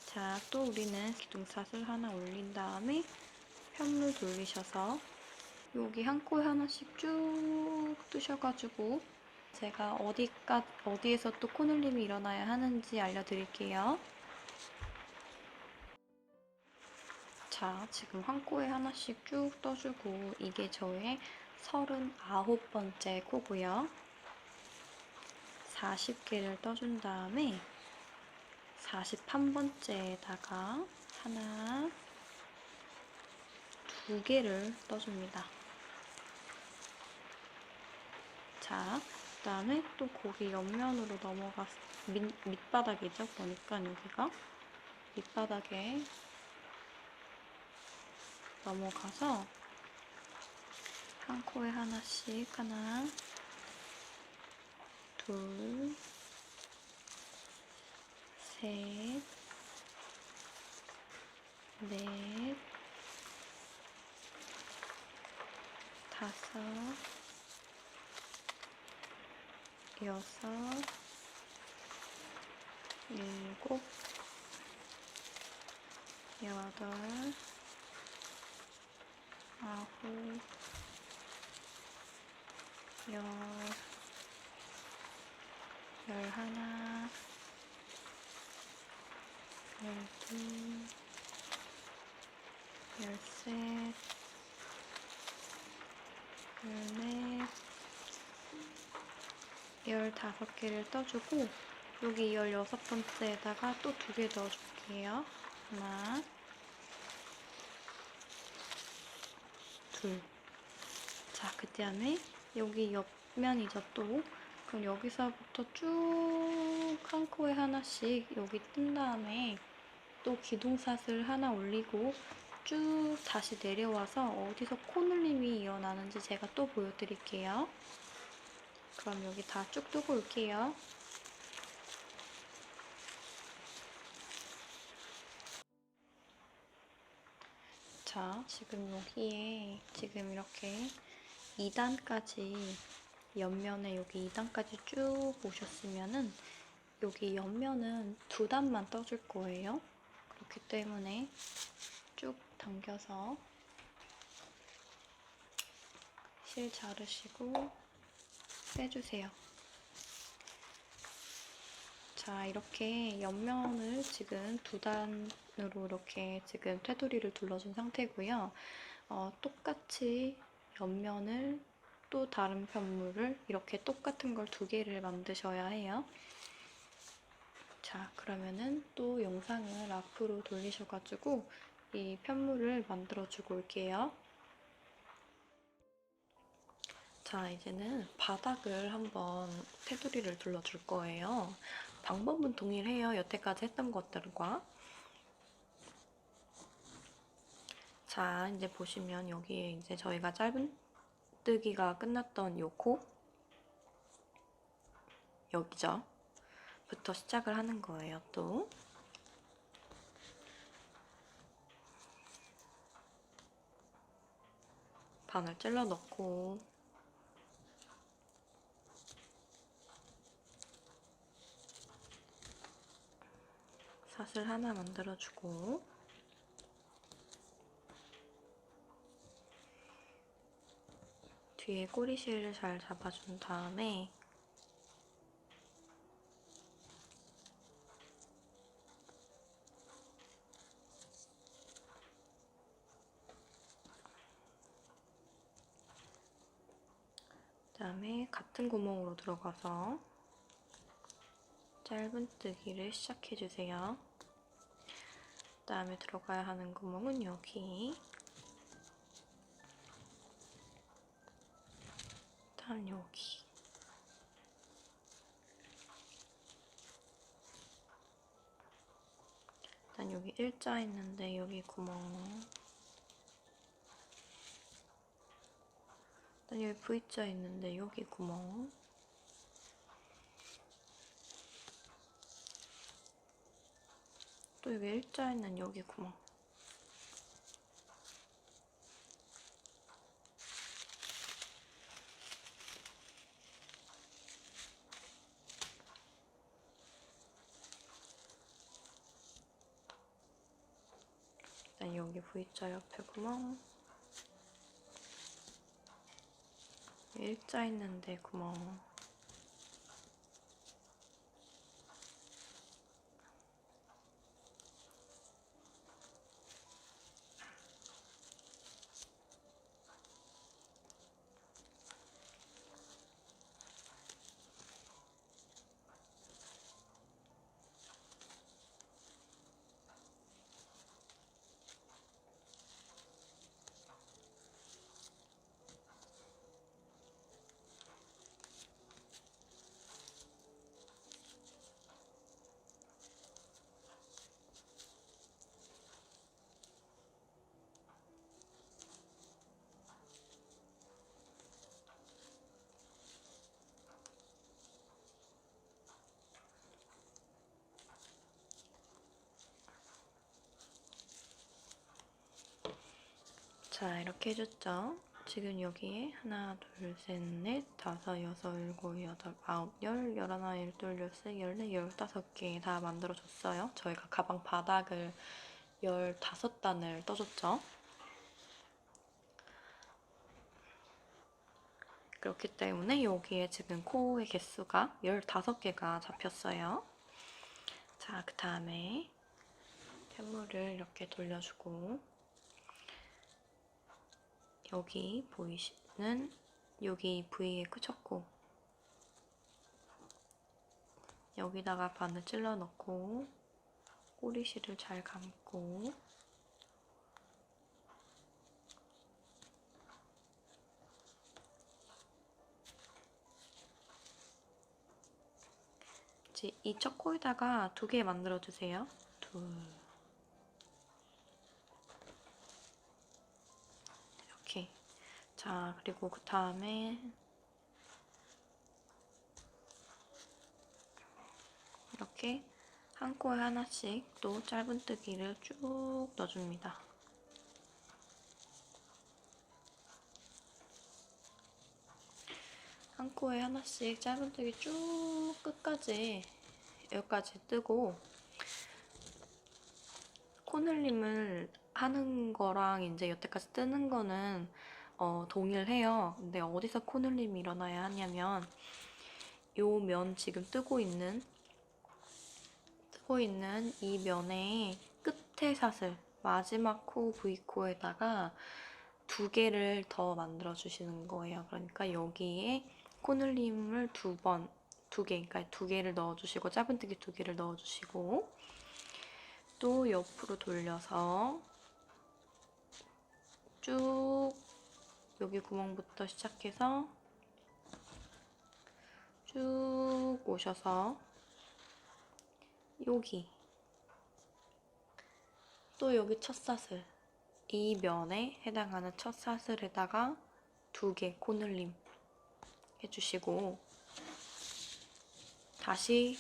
자, 또 우리는 기둥사슬 하나 올린 다음에 편물 돌리셔서 여기 한 코에 하나씩 쭉 뜨셔가지고 제가 어디에서 또 코늘림이 일어나야 하는지 알려드릴게요. 자, 지금 한 코에 하나씩 쭉 떠주고 이게 저의 39번째 코고요. 40개를 떠준 다음에 41번째에다가 하나, 두 개를 떠줍니다. 자, 그 다음에 또 고기 옆면으로 밑바닥이죠. 보니까 여기가 밑바닥에 넘어가서 한 코에 하나씩 하나, 둘, 셋, 넷, 다섯, 여섯, 일곱, 여덟, 아홉, 열, 열하나, 열둘, 열셋, 열넷, 15개를 떠주고 여기 16번째에다가 또 2개 넣어줄게요. 하나, 둘. 자, 그 다음에 여기 옆면이죠, 또. 그럼 여기서부터 쭉 한 코에 하나씩 여기 뜬 다음에 또 기둥삿을 하나 올리고 쭉 다시 내려와서 어디서 코늘림이 일어나는지 제가 또 보여드릴게요. 그럼 여기 다 쭉 뜨고 올게요. 자, 지금 여기에 지금 이렇게 2단까지 옆면에 여기 2단까지 쭉 오셨으면은 여기 옆면은 2단만 떠줄 거예요. 그렇기 때문에 쭉 당겨서 실 자르시고 빼주세요. 자, 이렇게 옆면을 지금 2단으로 이렇게 지금 테두리를 둘러준 상태고요. 똑같이 옆면을 또 다른 편물을 이렇게 똑같은 걸 2개를 만드셔야 해요. 자, 그러면은 또 영상을 앞으로 돌리셔가지고 이 편물을 만들어주고 올게요. 자, 이제는 바닥을 한번 테두리를 둘러줄 거예요. 방법은 동일해요. 여태까지 했던 것들과. 자, 이제 보시면 여기에 이제 저희가 짧은뜨기가 끝났던 요 코, 여기죠. 부터 시작을 하는 거예요, 또. 바늘 찔러 넣고 삿을 하나 만들어주고 뒤에 꼬리실을 잘 잡아준 다음에 그다음에 같은 구멍으로 들어가서 짧은뜨기를 시작해주세요. 그다음에 들어가야 하는 구멍은 여기, 다음 여기. 일단 여기 일자 있는데 여기 구멍, 일단 여기 V자 있는데 여기 구멍, 또 여기 일자 있는 여기 구멍. 일단 여기 V자 옆에 구멍, 일자 있는데 구멍, 자, 이렇게 해줬죠? 지금 여기에 하나, 둘, 셋, 넷, 다섯, 여섯, 일곱, 여덟, 아홉, 열, 열하나, 열둘, 열세, 열네, 열다섯 개 다 만들어줬어요. 저희가 가방 바닥을 15단을 떠줬죠. 그렇기 때문에 여기에 지금 코의 개수가 15개가 잡혔어요. 자, 그 다음에 팬물을 이렇게 돌려주고 여기 보이시는 여기 부위에 꽂혔고 여기다가 바늘 찔러 넣고 꼬리실을 잘 감고 이제 이 첫 코에다가 2개 만들어주세요. 둘 이렇게. 자, 그리고 그 다음에 이렇게 한 코에 하나씩 또 짧은뜨기를 쭉 넣어줍니다. 한 코에 하나씩 짧은뜨기 쭉 끝까지 여기까지 뜨고 코늘림을 하는 거랑 이제 여태까지 뜨는 거는 동일해요. 근데 어디서 코늘림이 일어나야 하냐면 요 면 지금 뜨고 있는 이 면의 끝에 사슬 마지막 코 V코에다가 2개를 더 만들어 주시는 거예요. 그러니까 여기에 코늘림을 2개, 그러니까 2개를 넣어주시고 짧은뜨기 2개를 넣어주시고 또 옆으로 돌려서 쭉 여기 구멍부터 시작해서 쭉 오셔서 여기 또 여기 첫 사슬 이 면에 해당하는 첫 사슬에다가 2개 코늘림 해주시고 다시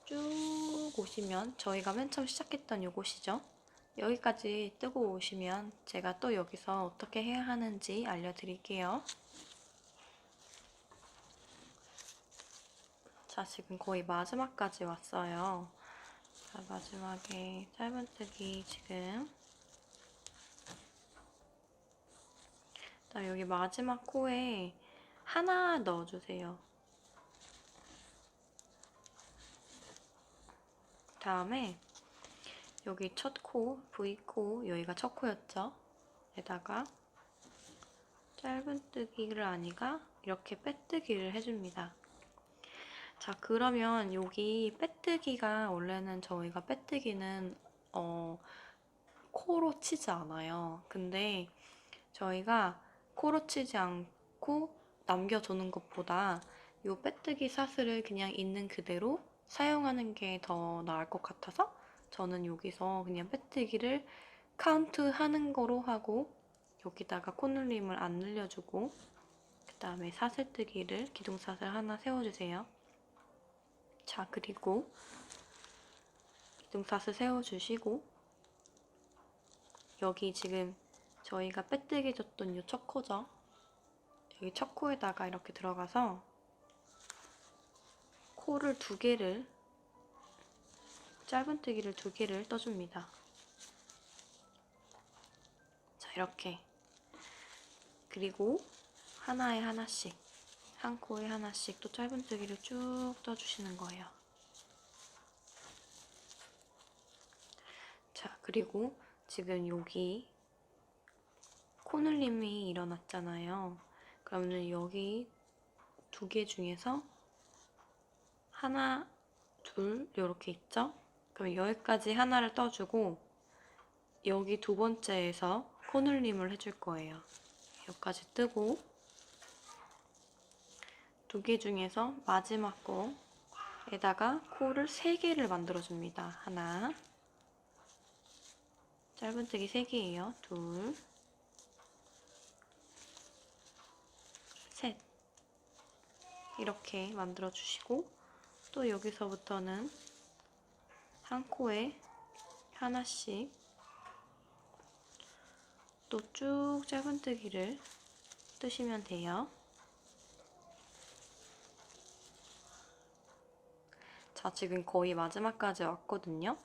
쭉 오시면 저희가 맨 처음 시작했던 요곳이죠. 여기까지 뜨고 오시면 제가 또 여기서 어떻게 해야 하는지 알려드릴게요. 자, 지금 거의 마지막까지 왔어요. 자, 마지막에 짧은뜨기 지금 자, 여기 마지막 코에 하나 넣어주세요. 다음에 여기 첫 코, V코, 여기가 첫 코였죠? 에다가 짧은뜨기를 아니가 이렇게 빼뜨기를 해줍니다. 자, 그러면 여기 빼뜨기가 원래는 저희가 빼뜨기는 코로 치지 않아요. 근데 저희가 코로 치지 않고 남겨두는 것보다 이 빼뜨기 사슬을 그냥 있는 그대로 사용하는 게 더 나을 것 같아서 저는 여기서 그냥 빼뜨기를 카운트하는 거로 하고 여기다가 코늘림을 안 늘려주고 그 다음에 사슬뜨기를 기둥사슬 하나 세워주세요. 자, 그리고 기둥사슬 세워주시고 여기 지금 저희가 빼뜨기 줬던 이 첫 코죠. 여기 첫 코에다가 이렇게 들어가서 코를 2개를 짧은뜨기를 2개를 떠줍니다. 자, 이렇게 그리고 하나에 하나씩 한 코에 하나씩 또 짧은뜨기를 쭉 떠주시는 거예요. 자, 그리고 지금 여기 코늘림이 일어났잖아요. 그러면 여기 2개 중에서 하나, 둘 이렇게 있죠? 그럼 여기까지 하나를 떠주고 여기 2번째에서 코늘림을 해줄 거예요. 여기까지 뜨고 2개 중에서 마지막 거에다가 코를 3개를 만들어줍니다. 하나, 짧은뜨기 3개예요. 둘, 셋 이렇게 만들어주시고 또 여기서부터는 한 코에 하나씩 또 쭉 짧은뜨기를 뜨시면 돼요. 자, 지금 거의 마지막까지 왔거든요.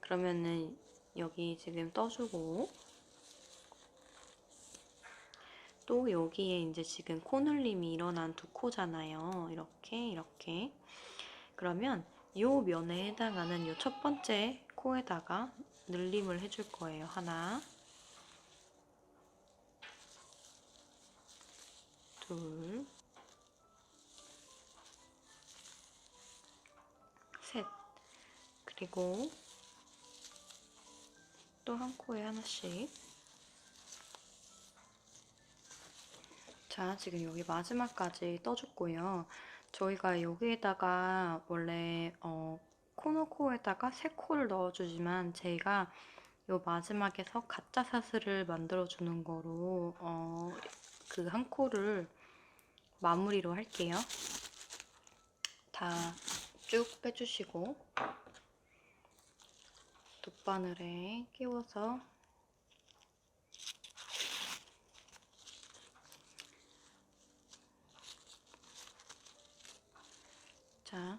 그러면은 여기 지금 떠주고, 또 여기에 이제 지금 코눌림이 일어난 두 코잖아요. 이렇게. 그러면 요 면에 해당하는 요 첫 번째 코에다가 늘림을 해줄 거예요. 하나, 둘, 셋. 그리고 또 한 코에 하나씩. 자, 지금 여기 마지막까지 떠줬고요. 저희가 여기에다가 원래 코너코에다가 세 코를 넣어주지만 제가 요 마지막에서 가짜 사슬을 만들어주는 거로 그 한 코를 마무리로 할게요. 다 쭉 빼주시고 돗바늘에 끼워서 자,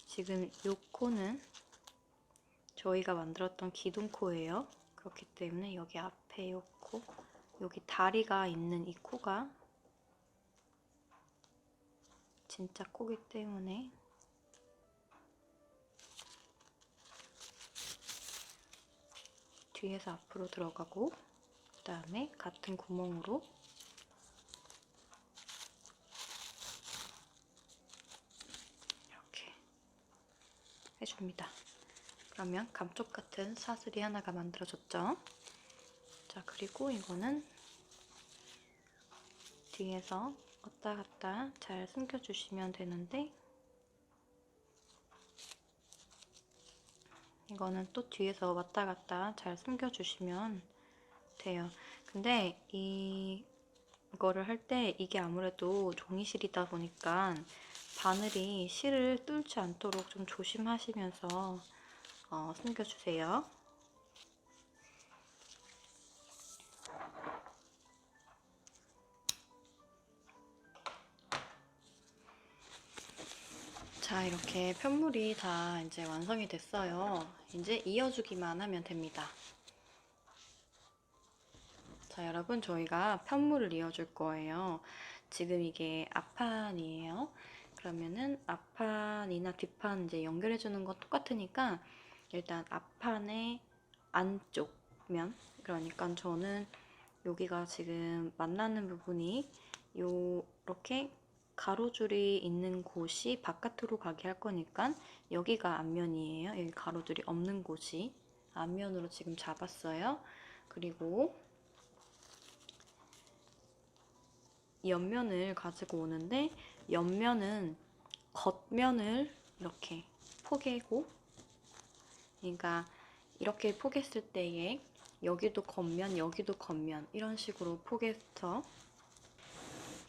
지금 요 코는 저희가 만들었던 기둥코예요. 그렇기 때문에 여기 앞에 요 코, 여기 다리가 있는 이 코가 진짜 코기 때문에 뒤에서 앞으로 들어가고 그 다음에 같은 구멍으로 이렇게 해줍니다. 그러면 감쪽 같은 사슬이 하나가 만들어졌죠? 자, 그리고 이거는 뒤에서 왔다 갔다 잘 숨겨주시면 되는데 이거는 또 뒤에서 왔다 갔다 잘 숨겨주시면 돼요. 근데 이거를 할 때 이게 아무래도 종이실이다 보니까 바늘이 실을 뚫지 않도록 좀 조심하시면서 숨겨주세요. 자, 이렇게 편물이 다 이제 완성이 됐어요. 이제 이어주기만 하면 됩니다. 자, 여러분, 저희가 편물을 이어줄 거예요. 지금 이게 앞판이에요. 그러면은 앞판이나 뒷판 이제 연결해주는 건 똑같으니까 일단 앞판의 안쪽 면, 그러니까 저는 여기가 지금 만나는 부분이 요렇게 가로줄이 있는 곳이 바깥으로 가게 할 거니까 여기가 앞면이에요. 여기 가로줄이 없는 곳이 앞면으로 지금 잡았어요. 그리고 옆면을 가지고 오는데 옆면은 겉면을 이렇게 포개고, 그러니까 이렇게 포개했을 때에 여기도 겉면, 여기도 겉면 이런 식으로 포개서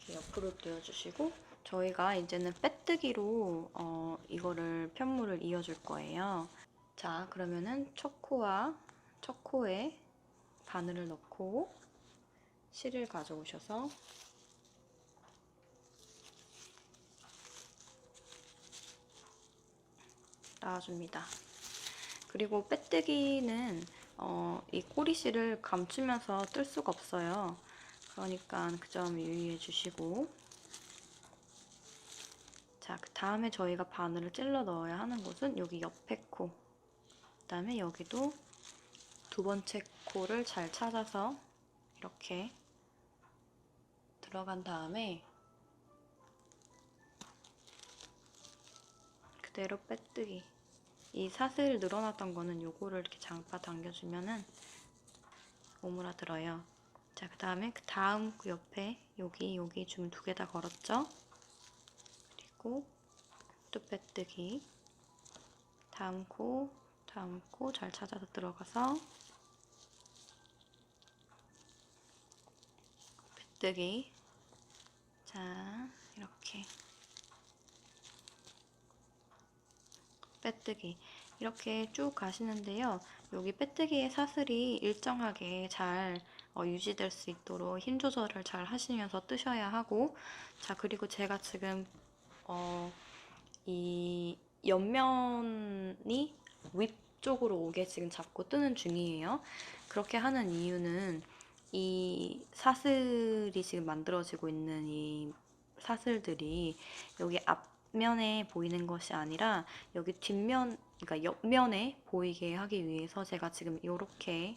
이렇게 옆으로 띄워주시고, 저희가 이제는 빼뜨기로 이거를 편물을 이어줄 거예요. 자, 그러면은 첫 코와 첫 코에 바늘을 넣고 실을 가져오셔서 놔줍니다. 그리고 빼뜨기는 이 꼬리실을 감추면서 뜰 수가 없어요. 그러니까 그 점 유의해 주시고, 자, 그 다음에 저희가 바늘을 찔러 넣어야 하는 곳은 여기 옆에 코, 그 다음에 여기도 두 번째 코를 잘 찾아서 이렇게 들어간 다음에 그대로 빼뜨기. 이 사슬 늘어났던 거는 요거를 이렇게 장바 당겨주면은 오므라들어요. 자, 그 다음에 그 다음 그 옆에 여기 줄 두 개 다 걸었죠? 그리고 또 빼뜨기. 다음 코 잘 찾아서 들어가서 빼뜨기. 자, 이렇게 빼뜨기. 이렇게 쭉 가시는데요. 여기 빼뜨기의 사슬이 일정하게 잘 유지될 수 있도록 힘 조절을 잘 하시면서 뜨셔야 하고, 자, 그리고 제가 지금 이 옆면이 위쪽으로 오게 지금 잡고 뜨는 중이에요. 그렇게 하는 이유는 이 사슬이 지금 만들어지고 있는 이 사슬들이 여기 앞면에 보이는 것이 아니라 여기 뒷면, 그러니까 옆면에 보이게 하기 위해서 제가 지금 이렇게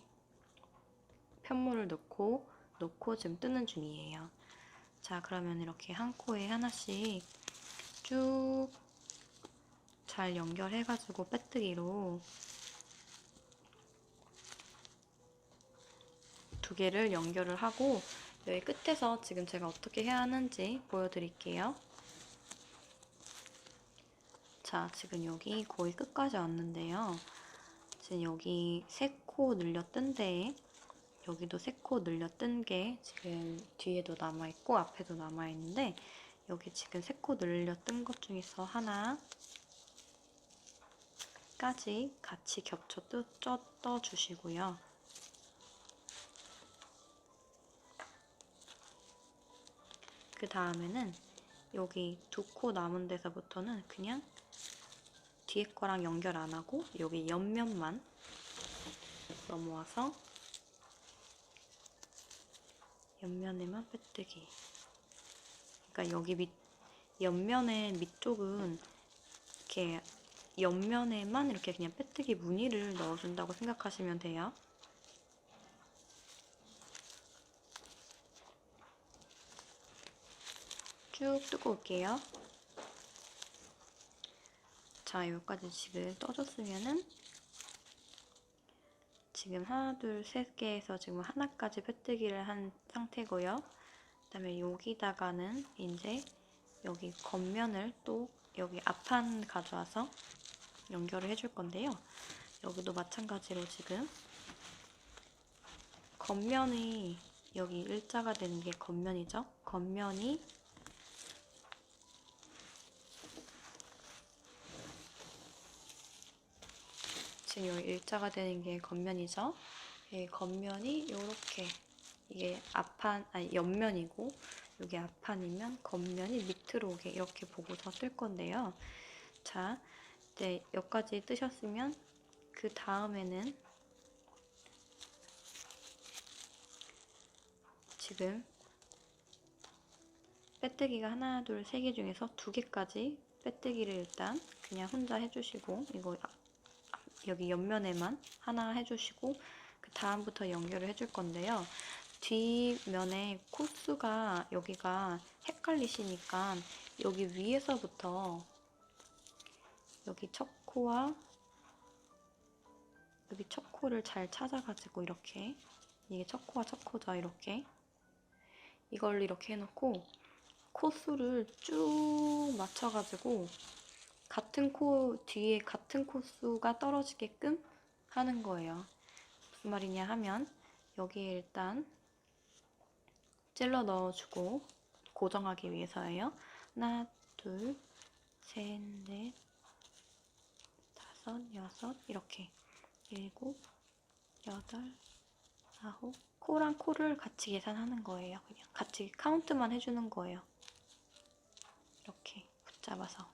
편물을 놓고 지금 뜨는 중이에요. 자, 그러면 이렇게 한 코에 하나씩 쭉 잘 연결해가지고 빼뜨기로 두 개를 연결을 하고, 여기 끝에서 지금 제가 어떻게 해야 하는지 보여드릴게요. 자, 지금 여기 거의 끝까지 왔는데요. 지금 여기 3코 늘려 뜬 데에 여기도 3코 늘려 뜬 게 지금 뒤에도 남아있고 앞에도 남아있는데, 여기 지금 3코 늘려 뜬 것 중에서 하나까지 같이 겹쳐 떠주시고요. 그 다음에는 여기 2코 남은 데서부터는 그냥 뒤에 거랑 연결 안 하고 여기 옆면만 넘어와서 옆면에만 빼뜨기. 그러니까 여기 옆면의 밑쪽은 이렇게 옆면에만 이렇게 그냥 빼뜨기 무늬를 넣어준다고 생각하시면 돼요. 쭉 뜨고 올게요. 자, 여기까지 지금 떠줬으면은 지금 하나, 둘, 셋 개에서 지금 하나까지 빼뜨기를 한 상태고요. 그 다음에 여기다가는 이제 여기 겉면을 또 여기 앞판 가져와서 연결을 해줄 건데요. 여기도 마찬가지로 지금 겉면이 여기 일자가 되는 게 겉면이죠. 겉면이 지금 여기 일자가 되는 게 겉면이죠. 이 겉면이 이렇게, 이게 앞판, 아니 옆면이고 여기 앞판이면 겉면이 밑으로 오게 이렇게 보고서 뜰 건데요. 자, 이제 여기까지 뜨셨으면 그 다음에는 지금 빼뜨기가 하나, 둘, 세 개 중에서 2개까지 빼뜨기를 일단 그냥 혼자 해주시고, 이거 여기 옆면에만 하나 해주시고, 그 다음부터 연결을 해줄 건데요. 뒷면에 코수가 여기가 헷갈리시니까 여기 위에서부터 여기 첫 코와 여기 첫 코를 잘 찾아가지고 이렇게, 이게 첫 코와 첫 코죠. 이렇게 이걸 이렇게 해놓고 코수를 쭉 맞춰가지고 같은 코 뒤에 같은 코수가 떨어지게끔 하는 거예요. 무슨 말이냐 하면 여기에 일단 찔러 넣어주고 고정하기 위해서예요. 하나, 둘, 셋, 넷, 다섯, 여섯, 이렇게 7, 8, 9, 코랑 코를 같이 계산하는 거예요. 그냥 같이 카운트만 해주는 거예요. 이렇게 붙잡아서.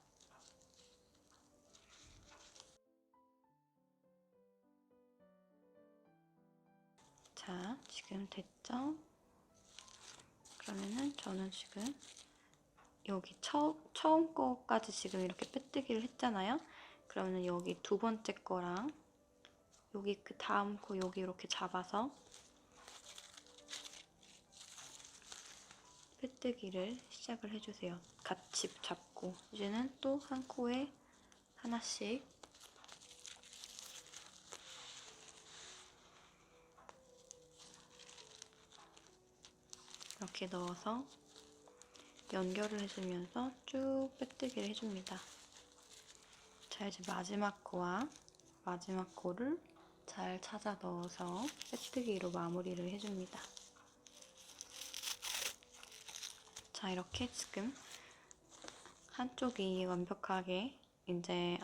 자, 지금 됐죠? 그러면은 저는 지금 여기 처음 거까지 지금 이렇게 빼뜨기를 했잖아요. 그러면 여기 두 번째 거랑 여기 그 다음 거 여기 이렇게 잡아서 빼뜨기를 시작을 해주세요. 같이 잡고 이제는 또 한 코에 하나씩 이렇게 넣어서 연결을 해주면서 쭉 빼뜨기를 해줍니다. 자, 이제 마지막 코와 마지막 코를 잘 찾아 넣어서 빼뜨기로 마무리를 해줍니다. 자, 이렇게 지금 한쪽이 완벽하게 이제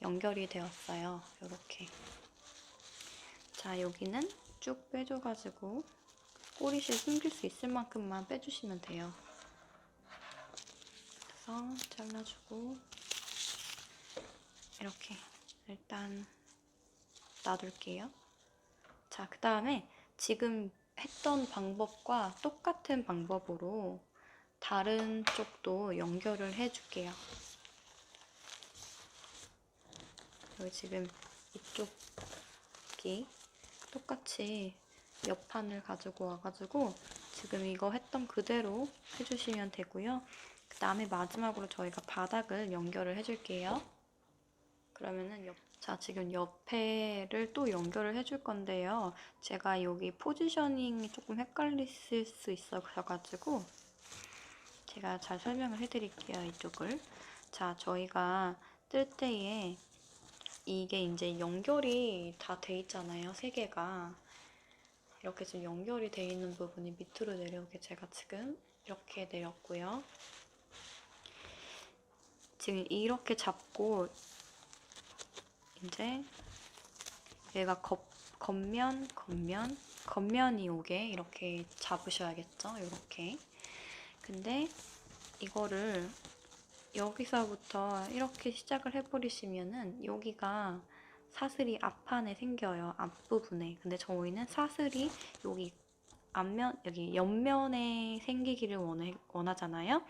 연결이 되었어요. 이렇게. 자, 여기는 쭉 빼줘가지고 꼬리실 숨길 수 있을 만큼만 빼주시면 돼요. 그래서 잘라주고 이렇게 일단 놔둘게요. 자, 그 다음에 지금 했던 방법과 똑같은 방법으로 다른 쪽도 연결을 해줄게요. 여기 지금 이쪽이 똑같이 옆판을 가지고 와가지고 지금 이거 했던 그대로 해주시면 되고요. 그 다음에 마지막으로 저희가 바닥을 연결을 해줄게요. 그러면은 자, 지금 옆에를 또 연결을 해줄 건데요. 제가 여기 포지셔닝이 조금 헷갈리실 수 있어가지고 제가 잘 설명을 해드릴게요. 이쪽을. 자, 저희가 뜰 때에 이게 이제 연결이 다 돼 있잖아요. 세 개가. 이렇게 지금 연결이 돼 있는 부분이 밑으로 내려오게 제가 지금 이렇게 내렸고요. 지금 이렇게 잡고 이제 얘가 겉면이 오게 이렇게 잡으셔야겠죠? 이렇게. 근데 이거를 여기서부터 이렇게 시작을 해버리시면은 여기가 사슬이 앞판에 생겨요. 앞부분에. 근데 저희는 사슬이 여기 여기 옆면에 생기기를 원하잖아요.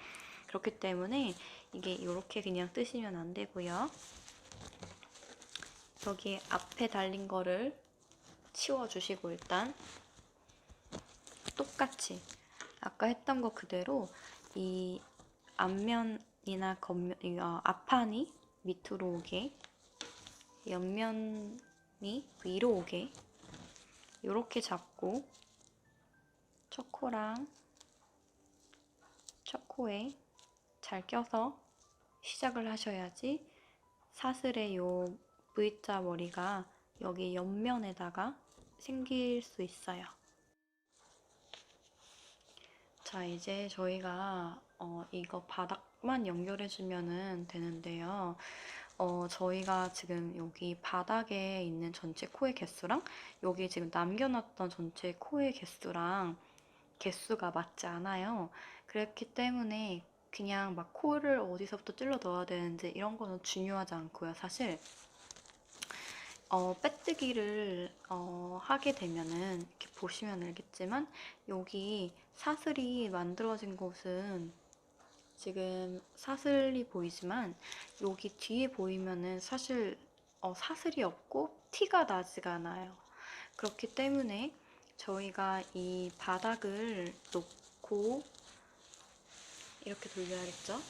그렇기 때문에 이게 이렇게 그냥 뜨시면 안 되고요. 여기 앞에 달린 거를 치워주시고 일단 똑같이 아까 했던 거 그대로 이 앞면이나 앞판이 밑으로 오게 옆면이 위로 오게 이렇게 잡고 초코랑 초코에 잘 껴서 시작을 하셔야지 사슬의 요 V자 머리가 여기 옆면에다가 생길 수 있어요. 자, 이제 저희가 이거 바닥만 연결해주면 되는데요. 저희가 지금 여기 바닥에 있는 전체 코의 개수랑 여기 지금 남겨놨던 전체 코의 개수랑 개수가 맞지 않아요. 그렇기 때문에 그냥 막 코를 어디서부터 찔러 넣어야 되는지 이런 거는 중요하지 않고요. 사실 빼뜨기를 하게 되면은 이렇게 보시면 알겠지만 여기 사슬이 만들어진 곳은 지금 사슬이 보이지만 여기 뒤에 보이면은 사실 사슬이 없고 티가 나지가 않아요. 그렇기 때문에 저희가 이 바닥을 놓고 이렇게 돌려야겠죠?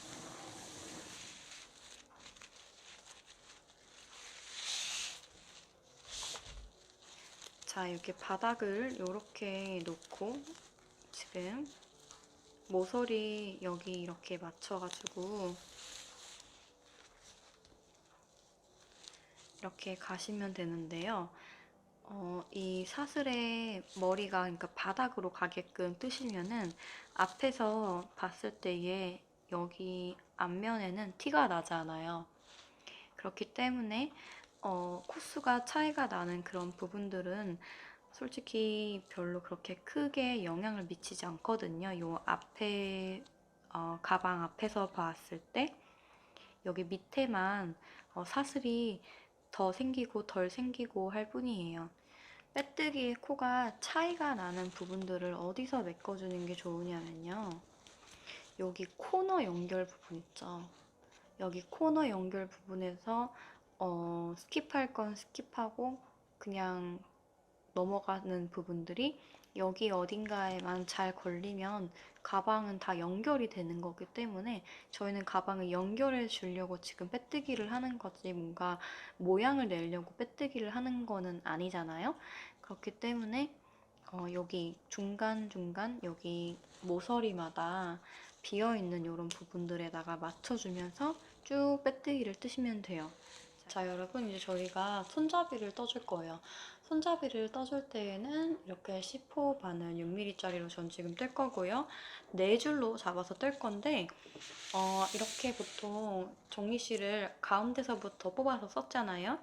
자, 이렇게 바닥을 이렇게 놓고 지금 모서리 여기 이렇게 맞춰가지고 이렇게 가시면 되는데요. 이 사슬의 머리가 그러니까 바닥으로 가게끔 뜨시면은 앞에서 봤을 때에 여기 앞면에는 티가 나지 않아요. 그렇기 때문에 코수가 차이가 나는 그런 부분들은 솔직히 별로 그렇게 크게 영향을 미치지 않거든요. 요 앞에 가방 앞에서 봤을 때 여기 밑에만 사슬이 더 생기고 덜 생기고 할 뿐이에요. 빼뜨기의 코가 차이가 나는 부분들을 어디서 메꿔주는 게 좋으냐면요. 여기 코너 연결 부분 있죠. 여기 코너 연결 부분에서 스킵할 건 스킵하고 그냥 넘어가는 부분들이 여기 어딘가에만 잘 걸리면 가방은 다 연결이 되는 거기 때문에 저희는 가방을 연결해 주려고 지금 빼뜨기를 하는 거지 뭔가 모양을 내려고 빼뜨기를 하는 거는 아니잖아요. 그렇기 때문에 여기 중간중간 여기 모서리마다 비어있는 이런 부분들에다가 맞춰주면서 쭉 빼뜨기를 뜨시면 돼요. 자, 여러분 이제 저희가 손잡이를 떠줄 거예요. 손잡이를 떠줄 때에는 이렇게 C4 바늘 6mm짜리로 전 지금 뜰 거고요. 4줄로 잡아서 뜰 건데 이렇게 보통 종이실을 가운데서부터 뽑아서 썼잖아요.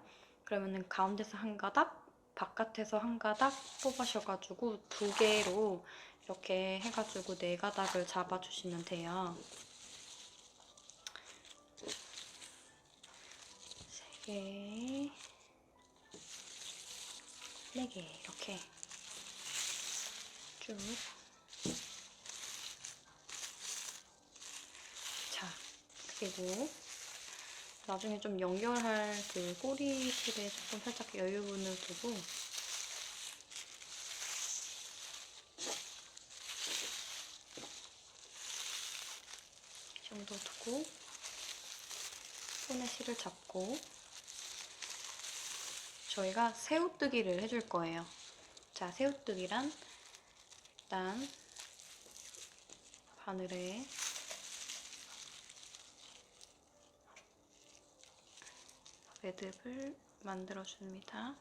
그러면은 가운데서 한 가닥, 바깥에서 한 가닥 뽑으셔가지고 2개로 이렇게 해가지고 4가닥을 잡아주시면 돼요. 3개, 4개 이렇게 쭉. 자, 그리고 나중에 좀 연결할 그 꼬리실에 조금 살짝 여유분을 두고 이 정도 두고 손에 실을 잡고 저희가 새우뜨기를 해줄 거예요. 자, 새우뜨기란 일단 바늘에 매듭을 만들어줍니다.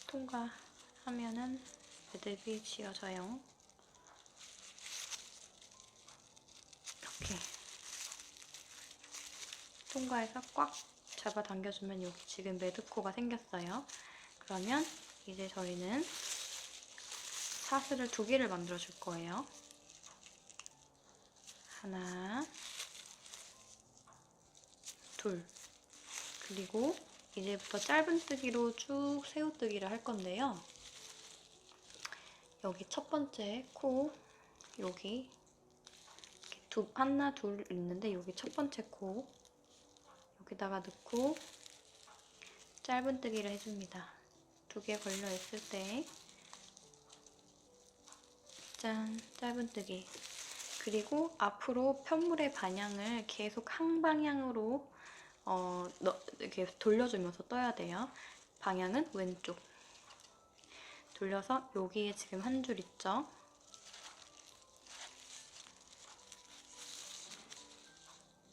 통과하면은 매듭이 지어져요. 이렇게 통과해서 꽉 잡아당겨주면 여기 지금 매듭코가 생겼어요. 그러면 이제 저희는 사슬을 2개를 만들어 줄 거예요. 하나, 둘. 그리고 이제부터 짧은뜨기로 쭉 새우뜨기를 할 건데요. 여기 첫 번째 코, 여기 이렇게 하나, 둘 있는데 여기 첫 번째 코 여기다가 넣고 짧은뜨기를 해줍니다. 2개 걸려 있을 때 짠, 짧은뜨기. 그리고 앞으로 편물의 방향을 계속 한 방향으로 이렇게 돌려주면서 떠야 돼요. 방향은 왼쪽. 돌려서 여기에 지금 한 줄 있죠?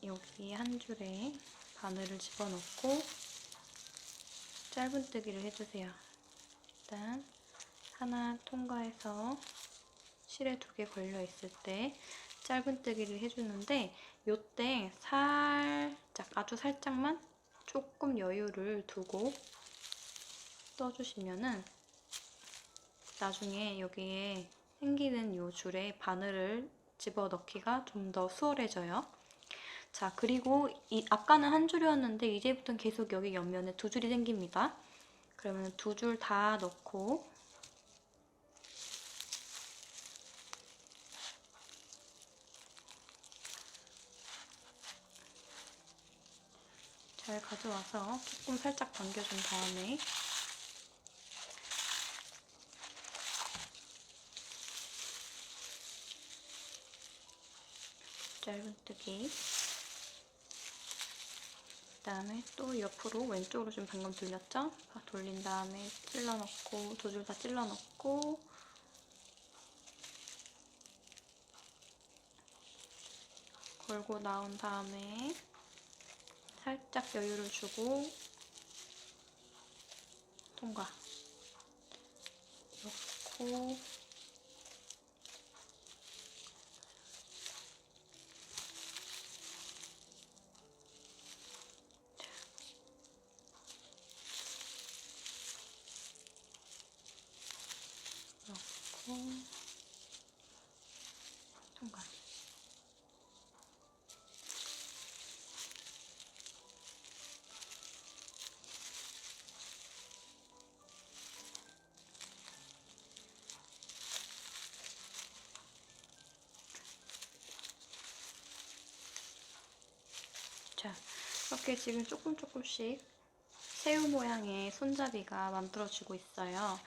여기 한 줄에 바늘을 집어넣고 짧은뜨기를 해주세요. 일단 하나 통과해서 실에 2개 걸려있을 때 짧은뜨기를 해주는데 요때 살짝, 아주 살짝만 조금 여유를 두고 떠주시면은 나중에 여기에 생기는 요 줄에 바늘을 집어넣기가 좀 더 수월해져요. 자, 그리고 아까는 한 줄이었는데 이제부터는 계속 여기 옆면에 2줄이 생깁니다. 그러면 2줄 다 넣고 잘 가져와서 조금 살짝 당겨준 다음에 짧은뜨기, 그 다음에 또 옆으로 왼쪽으로 좀 방금 돌렸죠? 돌린 다음에 찔러넣고 2줄 다 찔러넣고 걸고 나온 다음에 살짝 여유를 주고 통과 넣고 통과. 자, 이렇게 지금 조금씩 새우 모양의 손잡이가 만들어지고 있어요.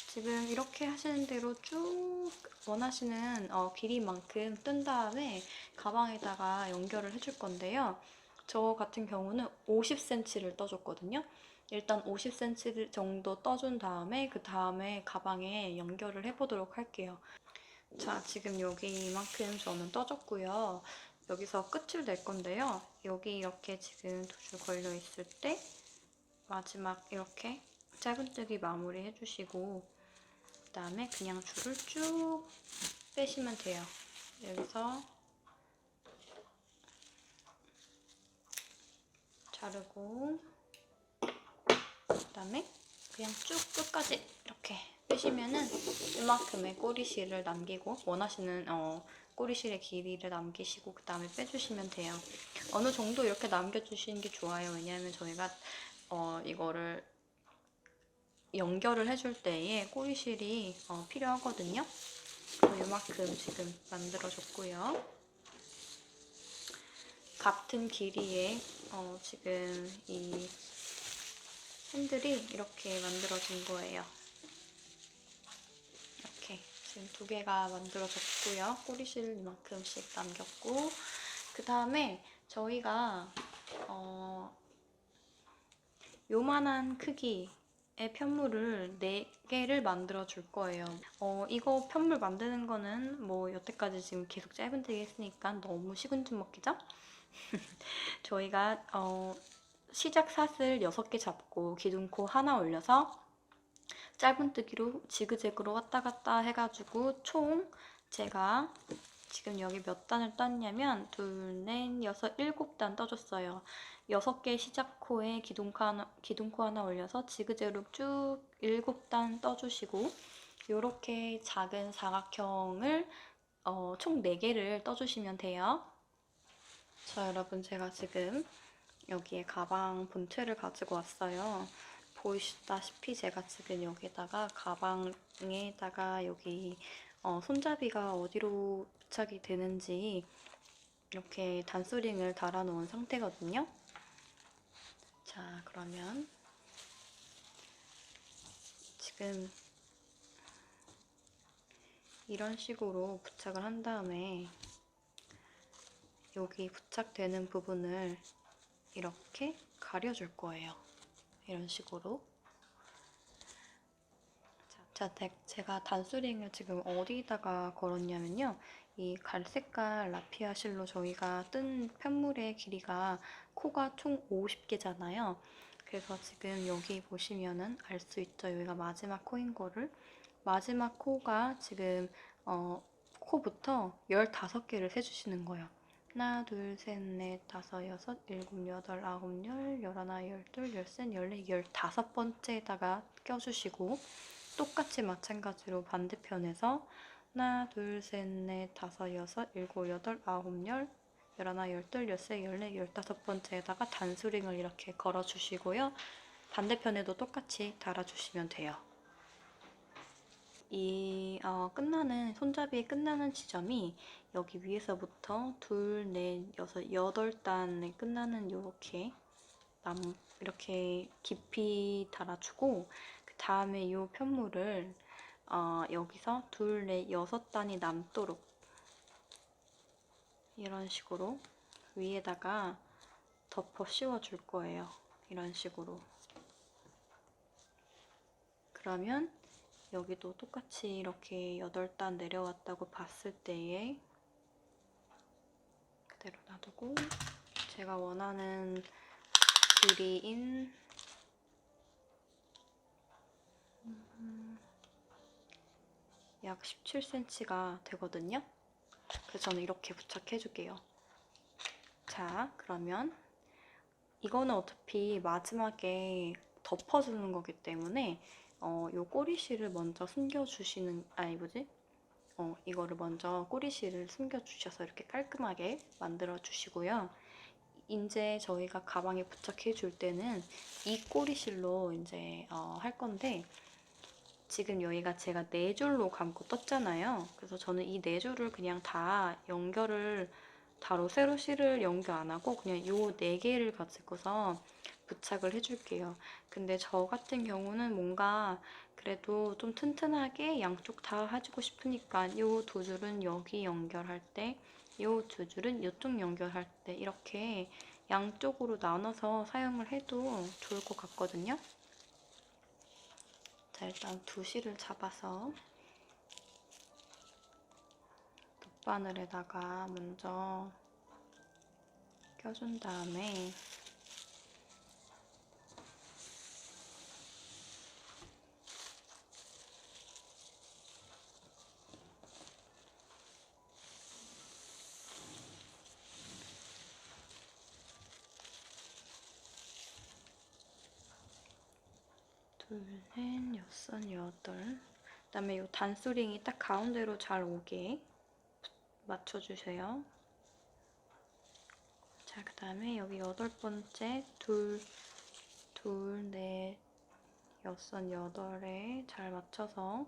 지금 이렇게 하시는 대로 쭉 원하시는 길이만큼 뜬 다음에 가방에다가 연결을 해줄 건데요. 저 같은 경우는 50cm를 떠줬거든요. 일단 50cm 정도 떠준 다음에 그 다음에 가방에 연결을 해보도록 할게요. 자, 지금 여기 이만큼 저는 떠줬고요. 여기서 끝을 낼 건데요. 여기 이렇게 지금 2줄 걸려 있을 때 마지막 이렇게 짧은뜨기 마무리 해주시고 그 다음에 그냥 줄을 쭉 빼시면 돼요. 여기서 자르고 그 다음에 그냥 쭉 끝까지 이렇게 빼시면은 이만큼의 꼬리실을 남기고 원하시는 꼬리실의 길이를 남기시고 그 다음에 빼주시면 돼요. 어느 정도 이렇게 남겨주시는 게 좋아요. 왜냐하면 저희가 이거를 연결을 해줄 때에 꼬리실이 필요하거든요. 이만큼 지금 만들어줬고요. 같은 길이의 지금 이 핸들이 이렇게 만들어진 거예요. 이렇게 지금 2개가 만들어졌고요. 꼬리실 이만큼씩 남겼고 그 다음에 저희가 요만한 크기의 편물을 4개를 만들어 줄 거예요. 이거 편물 만드는 거는 뭐 여태까지 지금 계속 짧은뜨기 했으니까 너무 식은죽 먹기죠? 저희가 시작 사슬 6개 잡고 기둥코 하나 올려서 짧은뜨기로 지그재그로 왔다 갔다 해가지고 총 제가 지금 여기 몇 단을 땄냐면 2, 4, 6, 7단 떠줬어요. 6개 시작코에 기둥코 하나 올려서 지그재그로 쭉 7단 떠주시고 이렇게 작은 사각형을 총 4개를 떠주시면 돼요. 자, 여러분 제가 지금 여기에 가방 본체를 가지고 왔어요. 보이시다시피 제가 지금 여기다가 가방에다가 여기 손잡이가 어디로 부착이 되는지 이렇게 단수링을 달아놓은 상태거든요. 자, 그러면 지금 이런 식으로 부착을 한 다음에 여기 부착되는 부분을 이렇게 가려줄 거예요. 이런 식으로. 자, 제가 단수링을 지금 어디다가 걸었냐면요. 이 갈색깔 라피아 실로 저희가 뜬 편물의 길이가 코가 총 50개잖아요. 그래서 지금 여기 보시면은 알 수 있죠. 여기가 마지막 코인 거를. 마지막 코가 지금 코부터 15개를 세주시는 거예요. 하나, 둘, 셋, 넷, 다섯, 여섯, 일곱, 여덟, 아홉, 열, 열하나, 열둘, 열셋, 열넷, 15번째에다가 껴주시고 똑같이 마찬가지로 반대편에서 하나, 둘, 셋, 넷, 다섯, 여섯, 일곱, 여덟, 아홉, 열, 열하나, 열둘, 열셋, 열넷, 15번째에다가 단수링을 이렇게 걸어주시고요. 반대편에도 똑같이 달아주시면 돼요. 이 손잡이의 끝나는 지점이 여기 위에서부터 둘, 넷, 여섯, 8단에 끝나는 이렇게 깊이 달아주고 그 다음에 이 편물을 여기서 둘, 넷, 6단이 남도록 이런 식으로 위에다가 덮어 씌워줄 거예요. 이런 식으로. 그러면 여기도 똑같이 이렇게 8단 내려왔다고 봤을 때에 그대로 놔두고 제가 원하는 길이인 약 17cm가 되거든요. 그래서 저는 이렇게 부착해줄게요. 자, 그러면 이거는 어차피 마지막에 덮어주는 거기 때문에 요 꼬리실을 먼저 숨겨주시는, 이거를 먼저 꼬리실을 숨겨주셔서 이렇게 깔끔하게 만들어주시고요. 이제 저희가 가방에 부착해 줄 때는 이 꼬리실로 이제 할 건데 지금 여기가 제가 4줄로 감고 떴잖아요. 그래서 저는 이 4줄을 그냥 다 연결을 세로 실을 연결 안 하고 그냥 요 4개를 가지고서 부착을 해줄게요. 근데 저 같은 경우는 뭔가 그래도 좀 튼튼하게 양쪽 다 해주고 싶으니까 요 2줄은 여기 연결할 때, 요 2줄은 이쪽 연결할 때 이렇게 양쪽으로 나눠서 사용을 해도 좋을 것 같거든요. 자, 일단 2실을 잡아서 돗바늘에다가 먼저 껴준 다음에 둘, 셋, 여섯, 여덟. 그다음에 이 단소링이 딱 가운데로 잘 오게 맞춰주세요. 자, 그다음에 여기 여덟 번째 둘, 넷, 여섯, 여덟에 잘 맞춰서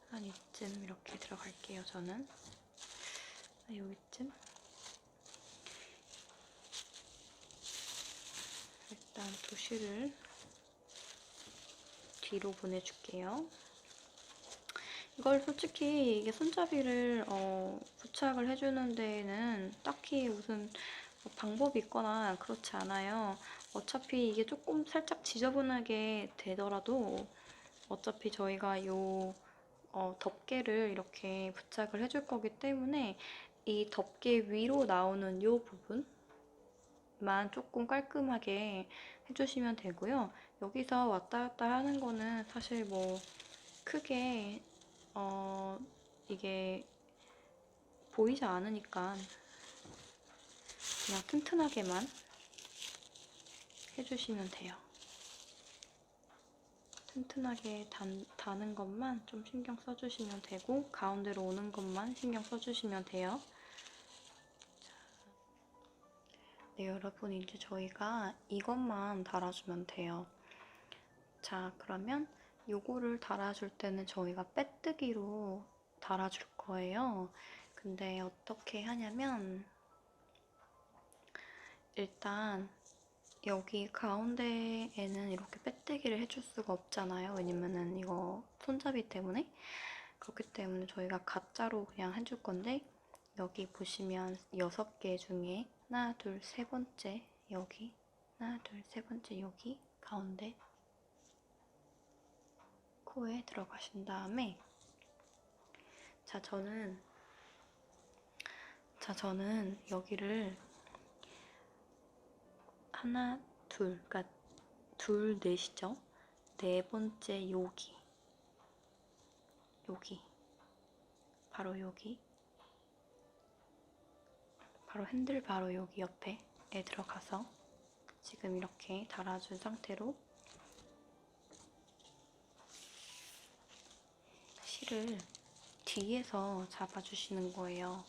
한 이쯤 이렇게 들어갈게요. 저는 여기쯤. 일단 도시를 뒤로 보내줄게요. 이걸 솔직히 이게 손잡이를 부착을 해주는 데에는 딱히 무슨 방법이 있거나 그렇지 않아요. 어차피 이게 조금 살짝 지저분하게 되더라도 어차피 저희가 요 덮개를 이렇게 부착을 해줄 거기 때문에 이 덮개 위로 나오는 요 부분만 조금 깔끔하게 해주시면 되고요. 여기서 왔다 갔다 하는 거는 사실 뭐 크게 이게 보이지 않으니까 그냥 튼튼하게만 해주시면 돼요. 튼튼하게 다는 것만 좀 신경 써주시면 되고 가운데로 오는 것만 신경 써주시면 돼요. 네, 여러분 이제 저희가 이것만 달아주면 돼요. 자, 그러면 요거를 달아줄 때는 저희가 빼뜨기로 달아줄 거예요. 근데 어떻게 하냐면 일단 여기 가운데에는 이렇게 빼뜨기를 해줄 수가 없잖아요. 왜냐면은 이거 손잡이 때문에. 그렇기 때문에 저희가 가짜로 그냥 해줄 건데 여기 보시면 6개 중에 하나, 둘, 세 번째 여기 하나, 둘, 세 번째 여기 가운데 코에 들어가신 다음에 자, 저는 여기를 하나, 둘, 그러니까 둘, 넷이죠. 네 번째 여기 바로 여기 바로 핸들 바로 여기 옆에 들어가서 지금 이렇게 달아준 상태로 실을 뒤에서 잡아주시는 거예요.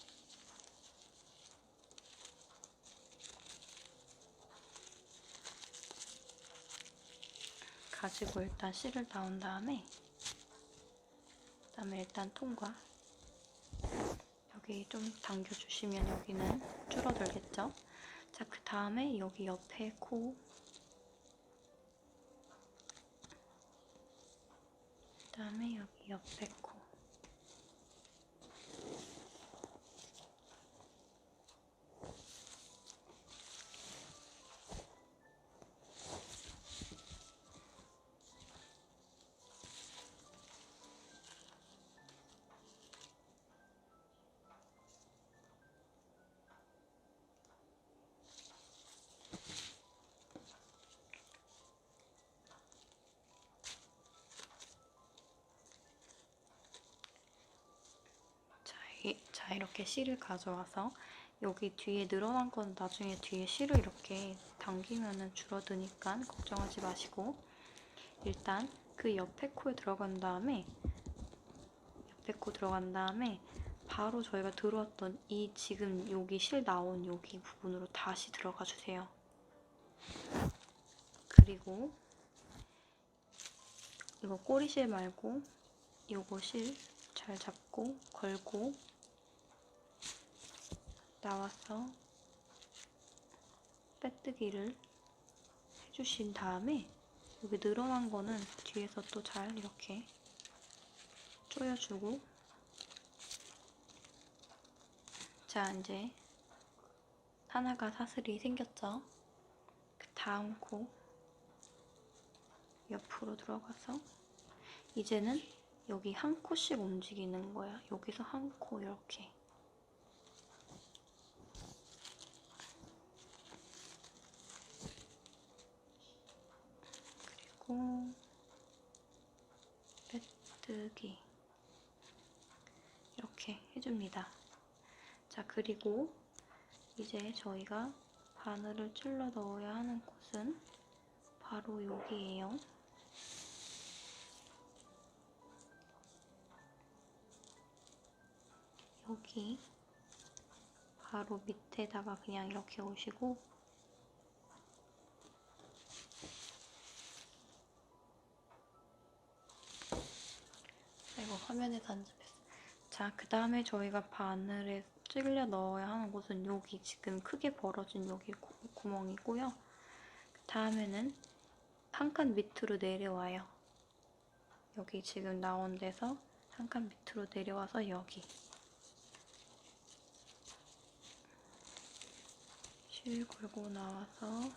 가지고 일단 실을 나온 다음에 그다음에 일단 통과 여기 좀 당겨주시면 여기는 줄어들겠죠? 자, 그 다음에 여기 옆에 코 그다음에 여기 옆에 코 자, 이렇게 실을 가져와서 여기 뒤에 늘어난 건 나중에 뒤에 실을 이렇게 당기면은 줄어드니까 걱정하지 마시고 일단 그 옆에 코에 들어간 다음에 바로 저희가 들어왔던 이 지금 여기 실 나온 여기 부분으로 다시 들어가 주세요. 그리고 이거 꼬리실 말고 요거 실 잘 잡고 걸고 나와서 빼뜨기를 해주신 다음에 여기 늘어난 거는 뒤에서 또 잘 이렇게 조여주고 자, 이제 하나가 사슬이 생겼죠? 그 다음 코 옆으로 들어가서 이제는 여기 한 코씩 움직이는 거야. 여기서 한 코 이렇게 그리고 빼뜨기 이렇게 해줍니다. 자, 그리고 이제 저희가 바늘을 찔러 넣어야 하는 곳은 바로 여기예요. 여기 바로 밑에다가 그냥 이렇게 오시고 이거 화면에서 안 잡혔어. 자, 그 다음에 저희가 바늘에 찔려 넣어야 하는 곳은 여기 지금 크게 벌어진 여기 구멍이고요. 그 다음에는 한 칸 밑으로 내려와요. 여기 지금 나온 데서 한 칸 밑으로 내려와서 여기 실 걸고 나와서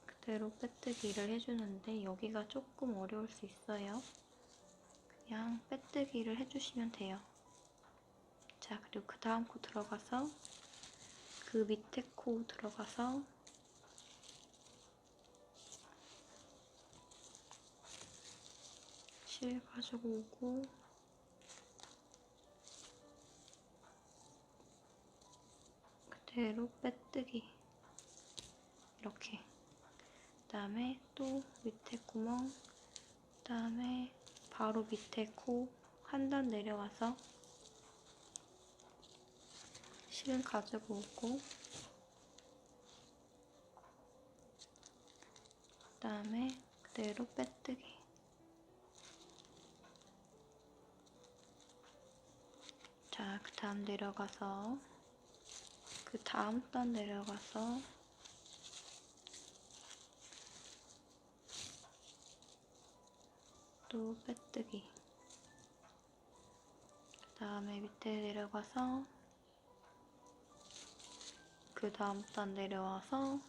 그대로 빼뜨기를 해주는데 여기가 조금 어려울 수 있어요. 그냥 빼뜨기를 해주시면 돼요. 자, 그리고 그 다음 코 들어가서 그 밑에 코 들어가서 실 가지고 오고 그대로 빼뜨기 이렇게. 그 다음에 또 밑에 구멍, 그 다음에 바로 밑에 코 한 단 내려와서 실 가지고 오고 그 다음에 그대로 빼뜨기. 자, 그 다음 내려가서 그 다음 단 내려가서 또 빼뜨기. 그 다음에 밑에 내려가서 그 다음 단 내려와서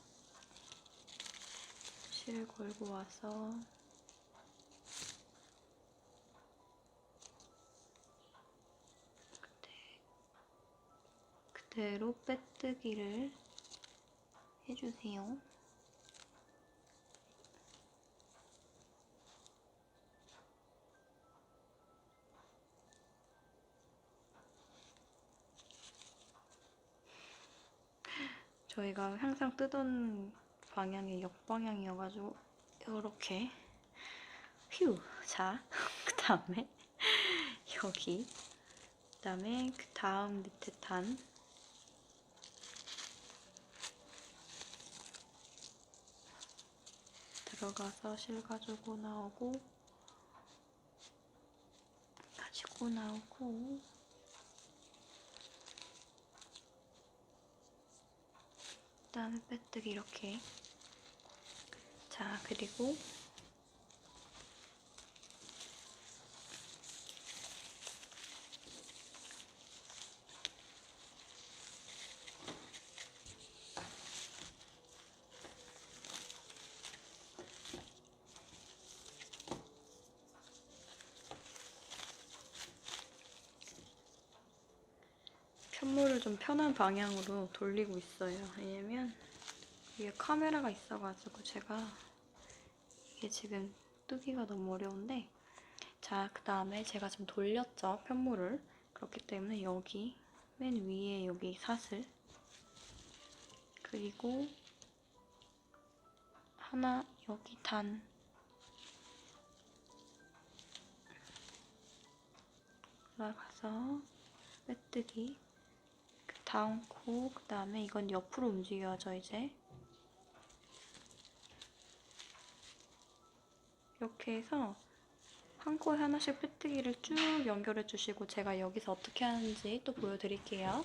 실 걸고 와서 그대로 빼뜨기를 해주세요. 저희가 항상 뜨던 방향이 역방향이어가지고 이렇게 휴. 자, 그 다음에 여기, 그 다음에 그 다음 밑에 단 들어가서 실 가지고 나오고 가지고 나오고 그 다음에 빼뜨기 이렇게. 자, 그리고 편물을 좀 편한 방향으로 돌리고 있어요. 왜냐면 위에 카메라가 있어가지고 제가 이게 지금 뜨기가 너무 어려운데. 자, 그 다음에 제가 지금 돌렸죠, 편물을. 그렇기 때문에 여기 맨 위에 여기 사슬, 그리고 하나 여기 단, 올라가서 빼뜨기. 그 다음 코, 그 다음에 이건 옆으로 움직여야죠. 이제 이렇게 해서 한 코에 하나씩 빼뜨기를 쭉 연결해 주시고 제가 여기서 어떻게 하는지 또 보여드릴게요.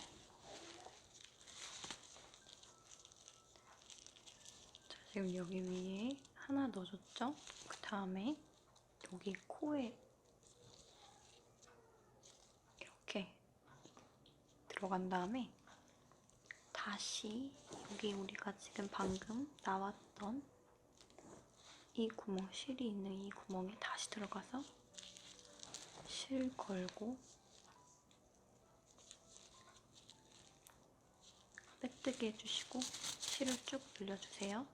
자, 지금 여기 위에 하나 넣어줬죠? 그 다음에 여기 코에 이렇게 들어간 다음에 다시 여기 우리가 지금 방금 나왔던 이 구멍, 실이 있는 이 구멍에 다시 들어가서 실 걸고 빼뜨기 해주시고 실을 쭉 늘려주세요.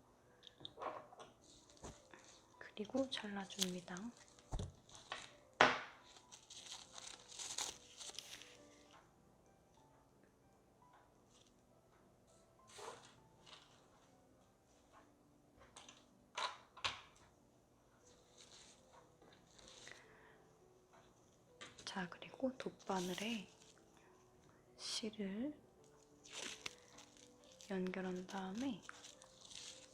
그리고 잘라줍니다. 자, 그리고 돗바늘에 실을 연결한 다음에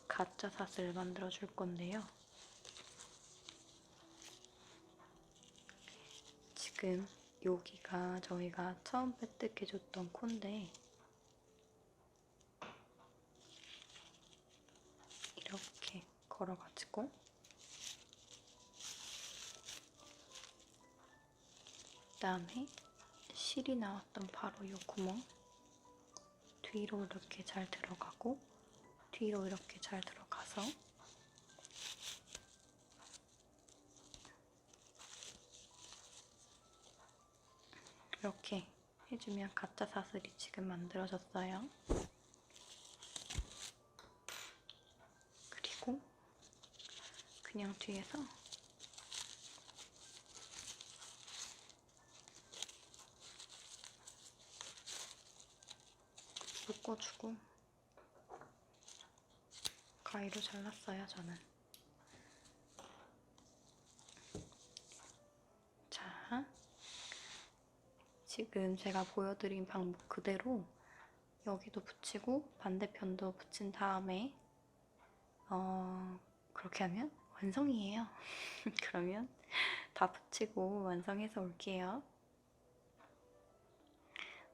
가짜 사슬을 만들어 줄 건데요. 지금 여기가 저희가 처음 빼뜨개줬던 코인데 이렇게 걸어가지고 그다음에 실이 나왔던 바로 이 구멍 뒤로 이렇게 잘 들어가고 뒤로 이렇게 잘 들어가서 이렇게 해주면 가짜 사슬이 지금 만들어졌어요. 그리고 그냥 뒤에서 묶어주고 가위로 잘랐어요, 저는. 자, 지금 제가 보여드린 방법 그대로 여기도 붙이고 반대편도 붙인 다음에 그렇게 하면 완성이에요. 그러면 다 붙이고 완성해서 올게요.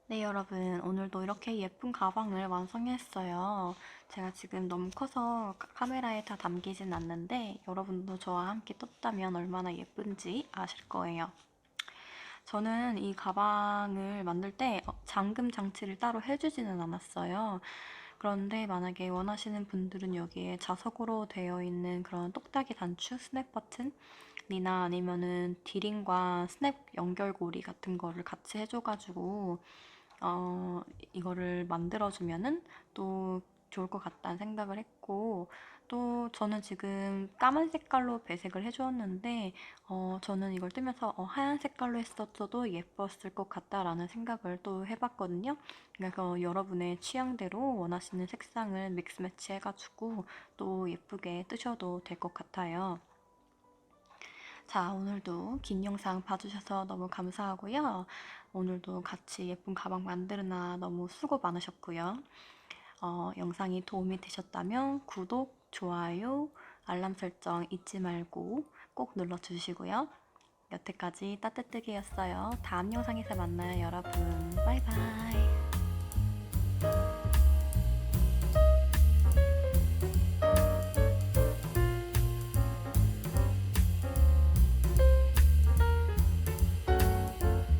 네, 여러분, 오늘도 이렇게 예쁜 가방을 완성했어요. 제가 지금 너무 커서 카메라에 다 담기진 않는데 여러분도 저와 함께 떴다면 얼마나 예쁜지 아실 거예요. 저는 이 가방을 만들 때 잠금 장치를 따로 해주지는 않았어요. 그런데 만약에 원하시는 분들은 여기에 자석으로 되어 있는 그런 똑딱이 단추, 스냅 버튼이나 아니면은 디링과 스냅 연결고리 같은 거를 같이 해줘가지고 이거를 만들어주면은 또 좋을 것 같다는 생각을 했고, 또 저는 지금 까만 색깔로 배색을 해주었는데 저는 이걸 뜨면서 하얀 색깔로 했었어도 예뻤을 것 같다라는 생각을 또 해봤거든요. 그래서 여러분의 취향대로 원하시는 색상을 믹스 매치 해가지고 또 예쁘게 뜨셔도 될 것 같아요. 자, 오늘도 긴 영상 봐주셔서 너무 감사하고요. 오늘도 같이 예쁜 가방 만드느라 너무 수고 많으셨고요. 영상이 도움이 되셨다면 구독, 좋아요, 알람 설정 잊지 말고 꼭 눌러주시고요. 여태까지 따뜻뜨기였어요. 다음 영상에서 만나요, 여러분. 바이바이.